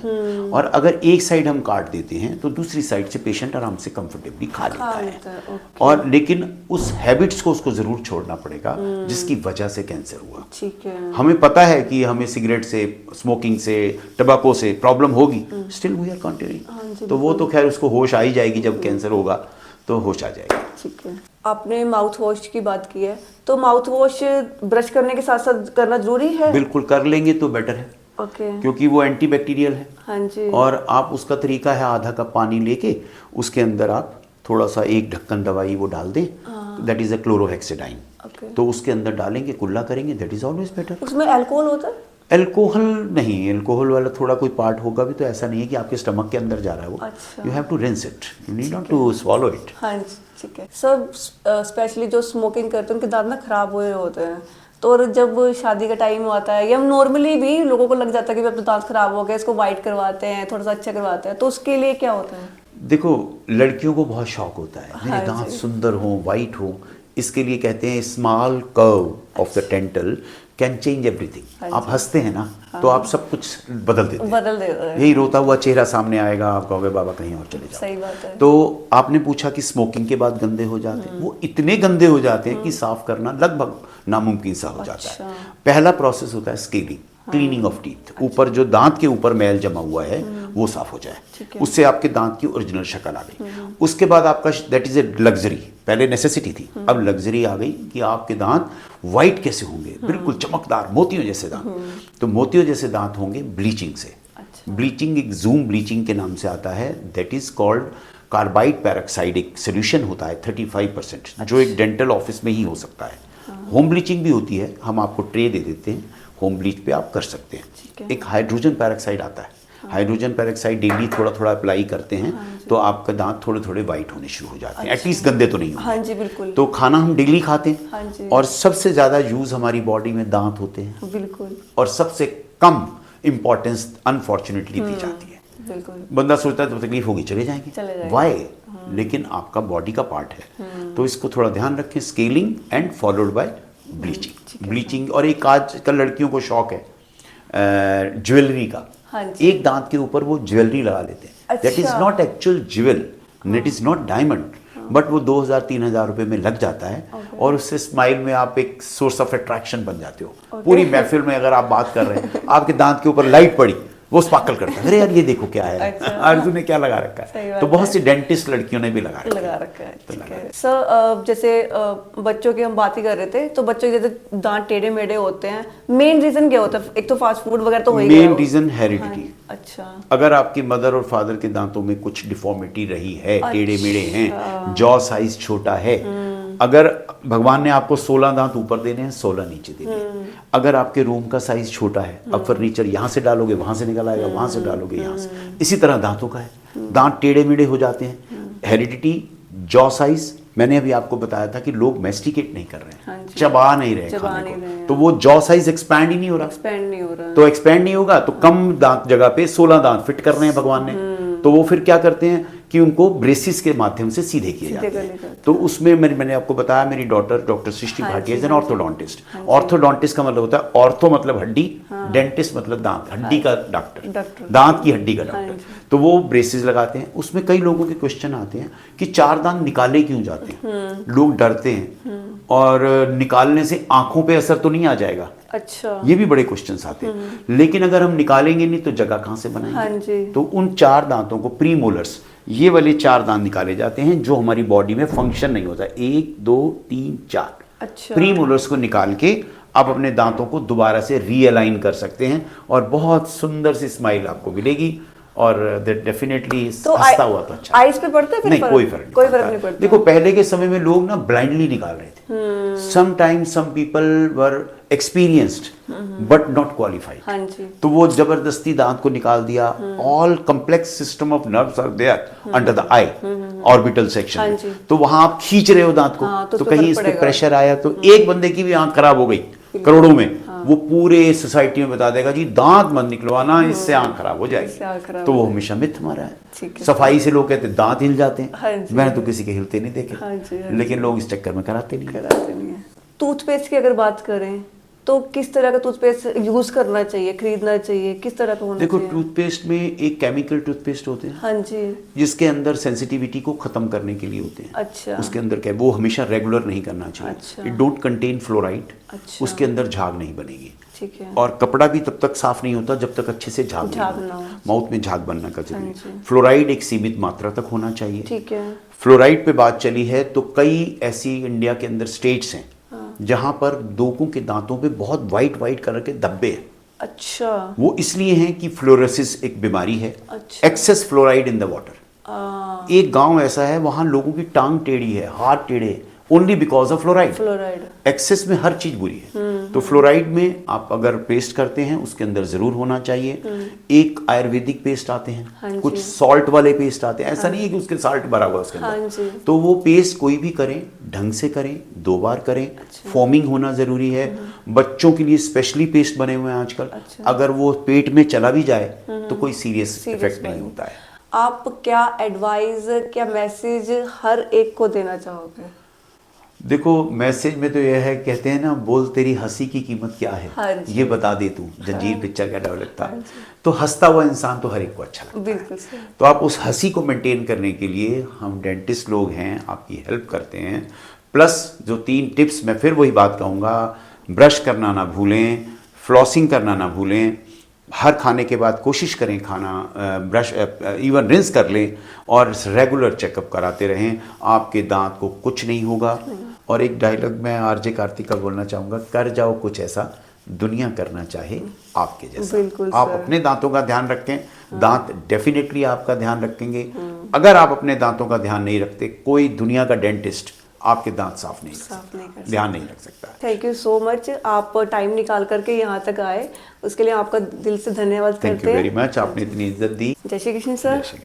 और अगर एक साइड हम काट देते हैं तो दूसरी साइड से पेशेंट आराम से कंफर्टेबली खा लेता है। और लेकिन उस हैबिट्स को उसको जरूर छोड़ना पड़ेगा जिसकी वजह से कैंसर हुआ। ठीक है। हमें पता है कि हमें सिगरेट से, स्मोकिंग से, टबाको से प्रॉब्लम होगी, स्टिल वी आर कंटिन्यूइंग, तो वो तो खैर उसको होश आ ही जाएगी, जब कैंसर होगा तो होश आ जाएगी। ठीक है। आपने माउथ वॉश की बात की है, तो माउथ वॉश ब्रश करने के साथ साथ करना जरूरी है? बिल्कुल, कर लेंगे तो बेटर है। ओके। क्योंकि वो एंटीबैक्टीरियल है। हाँ जी। और आप उसका तरीका है, आधा कप पानी लेके उसके अंदर आप थोड़ा सा एक ढक्कन दवाई वो डाल दें, दैट इज अ क्लोरोहेक्सिडाइन। तो उसके अंदर डालेंगे, कुल्ला करेंगे, दैट इज ऑलवेज बेटर। उसमें अल्कोहल होता है? अल्कोहल नहीं, अल्कोहल वाला थोड़ा कोई पार्ट होगा भी तो ऐसा नहीं है कि आपके स्टमक के अंदर जा रहा है वो। अच्छा। You have to rinse it, you need not to swallow it. हाँ जी, ठीक है सर। स्पेशली जो स्मोकिंग करते हैं उनके दांत ना खराब हुए होते हैं, तो और जब शादी का टाइम आता है या नॉर्मली भी लोगों को लग जाता है कि अपने दांत खराब हो गए, इसको वाइट करवाते हैं, थोड़ा सा अच्छा करवाते हैं, तो उसके लिए क्या होता है? देखो, लड़कियों को बहुत शौक होता है मेरे हाँ दांत जी। सुंदर हो, वाइट हो, इसके लिए कहते हैं small curve of the dental can change everything. आप हंसते हैं ना, तो आप सब कुछ बदल देते हैं। बदल देता है। यही रोता हुआ चेहरा सामने आएगा, आप कहोगे बाबा कहीं और चले जाओ। सही बात है। तो आपने पूछा कि स्मोकिंग के बाद गंदे हो जाते हैं, वो इतने गंदे हो जाते हैं कि साफ करना लगभग नामुमकिन सा हो जाता है। पहला प्रोसेस होता है स्केलिंग, क्लीनिंग ऑफ टीथ। ऊपर जो दांत के ऊपर मैल जमा हुआ है वो साफ हो जाए, उससे आपके दांत की ओरिजिनल शक्ल आ गई। उसके बाद आपका दैट इज ए लग्जरी, पहले नेसेसिटी थी, अब लग्जरी आ गई कि आपके दांत वाइट कैसे होंगे, बिल्कुल चमकदार मोतियों जैसे दांत। तो मोतियों जैसे दांत होंगे ब्लीचिंग से। ब्लीचिंग एक जूम ब्लीचिंग के नाम से आता है, that is called carbide peroxide. एक सोल्यूशन होता है 35%, जो एक डेंटल ऑफिस में ही हो सकता है। होम ब्लीचिंग भी होती है, हम आपको ट्रे दे देते हैं, होम ब्लीच पे आप कर सकते हैं। एक हाइड्रोजन पेरोक्साइड आता है, हाइड्रोजन पेरोक्साइड डेली थोड़ा थोड़ा अप्लाई करते हैं तो आपका दांत थोड़े थोड़े वाइट होने शुरू हो जाते हैं, एटलीस्ट गंदे तो नहीं होंगे। हाँ जी, बिल्कुल। तो खाना हम डेली खाते हैं। हाँ जी। और सबसे ज़्यादा यूज़ हमारी बॉडी में दांत होते हैं, बिल्कुल। और सबसे कम इम्पोर्टेंस अनफॉर्चुनेटली दी जाती है। बिल्कुल। बंदा सोचता है तो तकलीफ होगी, चले जाएंगे, वाई, लेकिन आपका बॉडी का पार्ट है, तो इसको थोड़ा ध्यान रखें। Scaling and followed by bleaching. Bleaching, और एक आजकल लड़कियों को शौक है ज्वेलरी का। हाँ जी। एक दांत के ऊपर वो ज्वेलरी लगा लेते हैं, that is not actual jewel, that is not diamond, but वो 2000-3000 रुपए में लग जाता है। और उससे स्माइल में आप एक सोर्स ऑफ अट्रैक्शन बन जाते हो। पूरी महफिल में अगर आप बात कर रहे हैं, आपके दांत के ऊपर लाइट पड़ी, वो स्पार्कल करता है, अरे यार ये देखो क्या है। अच्छा। अर्जुन ने क्या लगा रखा है, तो बहुत सी डेंटिस्ट लड़कियों ने भी लगा रखा है। ठीक है सर। जैसे बच्चों की हम बात ही कर रहे थे, तो बच्चों के जैसे दांत टेढ़े मेढ़े होते हैं, मेन रीजन क्या होता है? एक तो फास्ट फूड वगैरह तो हो ही गया। Main reason heredity. अच्छा। अगर आपकी मदर और फादर के दांतों में कुछ डिफॉर्मिटी रही है, टेढ़े मेढ़े हैं, जॉ साइज छोटा है, अगर भगवान ने आपको 16 दांत ऊपर देने हैं, 16 नीचे देने हैं, अगर आपके रूम का साइज छोटा है, अब फर्नीचर यहाँ से डालोगे वहां से निकल आएगा, वहां से डालोगे यहाँ से, इसी तरह दांतों का है, दांत टेढ़े मेढ़े हो जाते हैं। हेरिडिटी, जॉ साइज, मैंने अभी आपको बताया था कि लोग मैस्टिकेट नहीं कर रहे हैं, चबा नहीं रहे खाने को, तो वो जॉ साइज एक्सपैंड ही नहीं हो रहा। तो एक्सपैंड नहीं होगा तो कम दांत जगह पे 16 दांत फिट कर रहे हैं भगवान ने, तो वो फिर क्या करते हैं कि उनको ब्रेसिस के माध्यम से सीधे किए जाते हैं। तो उसमें मैंने आपको बताया, मेरी doctor Srishti Bhatia is an orthodontist. Orthodontist का मतलब होता है, ऑर्थो मतलब हड्डी, डेंटिस्ट मतलब दांत, हड्डी का डॉक्टर, दांत की हड्डी का डॉक्टर। तो वो ब्रेसिस लगाते हैं। उसमें कई लोगों के क्वेश्चन आते हैं कि 4 दांत निकाले क्यों जाते हैं, लोग डरते हैं, और निकालने से आंखों पे असर तो नहीं आ जाएगा। अच्छा। ये भी बड़े क्वेश्चंस आते हैं, लेकिन अगर हम निकालेंगे नहीं तो जगह कहां से बनाएंगे। हाँ जी। तो उन 4 दांतों को, प्रीमोलर्स, ये वाले 4 दांत निकाले जाते हैं जो हमारी बॉडी में फंक्शन नहीं होता। 1 2 3 4। अच्छा। प्रीमोलर्स को निकाल के आप अपने दांतों को दोबारा से रीअलाइन कर सकते हैं और बहुत सुंदर सी स्माइल आपको मिलेगी। और डेफिनेटली तो हंसता हुआ तो अच्छा। आइज पे पड़ता है फिर नहीं, फर्क? कोई फर्क कोई फर्क नहीं पड़ता। देखो पहले के समय में लोग ना ब्लाइंडली निकाल रहे थे। Sometimes some people were experienced but not qualified. हाँ जी। तो वो जबरदस्ती दांत को निकाल दिया। All complex system of nerves are there under the eye, orbital section. हाँ जी। तो वहां आप खींच रहे हो दांत को, हाँ, तो तो उस पे कहीं फर्क इस पे पड़ेगा। प्रेशर आया तो एक बंदे की भी आंख खराब हो गई करोड़ों में, वो पूरे सोसाइटी में बता देगा जी दांत मत निकलवाना, इससे आंख खराब हो इससे आंख जाएगी। खराब तो वो हो हमेशा मिथ मारा ठीक है। है। सफाई से लोग कहते हैं दांत हिल जाते हाँ हैं, जी। मैंने तो किसी के हिलते नहीं देखे। हाँ जी, हाँ लेकिन लोग इस चक्कर में कराते नहीं। कराते नहीं है। टूथपेस्ट की अगर बात करें तो किस तरह का टूथपेस्ट यूज करना चाहिए, खरीदना चाहिए, किस तरह का होना देखो चाहिए? टूथपेस्ट में एक केमिकल टूथपेस्ट होते हैं हाँ जी। जिसके अंदर सेंसिटिविटी को खत्म करने के लिए होते हैं। अच्छा। उसके अंदर क्या है, वो हमेशा रेगुलर नहीं करना चाहिए। अच्छा। It don't contain fluoride. अच्छा। उसके अंदर झाग नहीं बनेगी। ठीक है। और कपड़ा भी तब तक साफ नहीं होता जब तक अच्छे से झाग झाग नहीं ना होता। हो। माउथ में झाग बनना का जरूरी हाँ है। जी। फ्लोराइड एक सीमित मात्रा तक होना चाहिए। ठीक है। फ्लोराइड पे बात चली है तो कई ऐसी इंडिया के अंदर स्टेट्स हैं जहां पर लोगों के दांतों पे बहुत वाइट कलर के धब्बे हैं। अच्छा। वो इसलिए हैं कि फ्लोरोसिस एक बीमारी है। अच्छा। Excess fluoride in the water. एक गांव ऐसा है वहां लोगों की टांग टेढ़ी है, हाथ टेढ़े, only because of fluoride. Fluoride. Excess में हर चीज बुरी है। तो फ्लोराइड में आप अगर पेस्ट करते हैं उसके अंदर जरूर होना चाहिए। एक आयुर्वेदिक पेस्ट आते हैं, हाँ जी। कुछ सॉल्ट वाले पेस्ट आते हैं। ऐसा नहीं है कि उसके साल्ट भरा हुआ है उसके हाँ अंदर। जी। तो वो पेस्ट कोई भी करें, ढंग से करें, 2 बार करें। फॉर्मिंग होना जरूरी है। बच्चों के लिए स्पेशली पेस्ट बने हुए हैं आजकल। अच्छा। अगर वो पेट में चला भी जाए तो कोई सीरियस इफेक्ट नहीं नहीं। होता है। आप क्या एडवाइस, क्या मैसेज हर एक को देना चाहोगे? देखो मैसेज में तो यह है, कहते हैं ना बोल तेरी हंसी की कीमत क्या है, हाँ जी। ये बता दे तू। जंजीर पिक्चर का डायलॉग था। तो हंसता हुआ इंसान तो हर एक को अच्छा लगता है। बिल्कुल सही। तो आप उस हंसी को मेंटेन करने के लिए हम डेंटिस्ट लोग हैं, आपकी हेल्प करते हैं। प्लस जो 3 टिप्स, मैं फिर वही बात कहूँगा, ब्रश करना ना भूलें, फ्लॉसिंग करना ना भूलें, हर खाने के बाद कोशिश करें खाना ब्रश इवन रिंस कर लें, और रेगुलर चेकअप कराते रहें। आपके दांत को कुछ नहीं होगा। और एक डायलॉग मैं आरजे कार्तिक का बोलना चाहूँगा, कर जाओ कुछ ऐसा दुनिया करना चाहे आपके जैसा। बिल्कुल आप सर। अपने दांतों का ध्यान रखें, दांत डेफिनेटली आपका ध्यान रखेंगे। अगर आप अपने दांतों का ध्यान नहीं रखते, कोई दुनिया का डेंटिस्ट आपके दांत साफ नहीं कर ध्यान नहीं रख सकता। थैंक यू सो मच, आप टाइम निकाल करके यहाँ तक आए, उसके लिए आपका दिल से धन्यवाद थैंक करते यू हैं। वेरी मच, आपने इतनी इज्जत दी। जय श्री कृष्ण सर। जय श्री कृष्ण।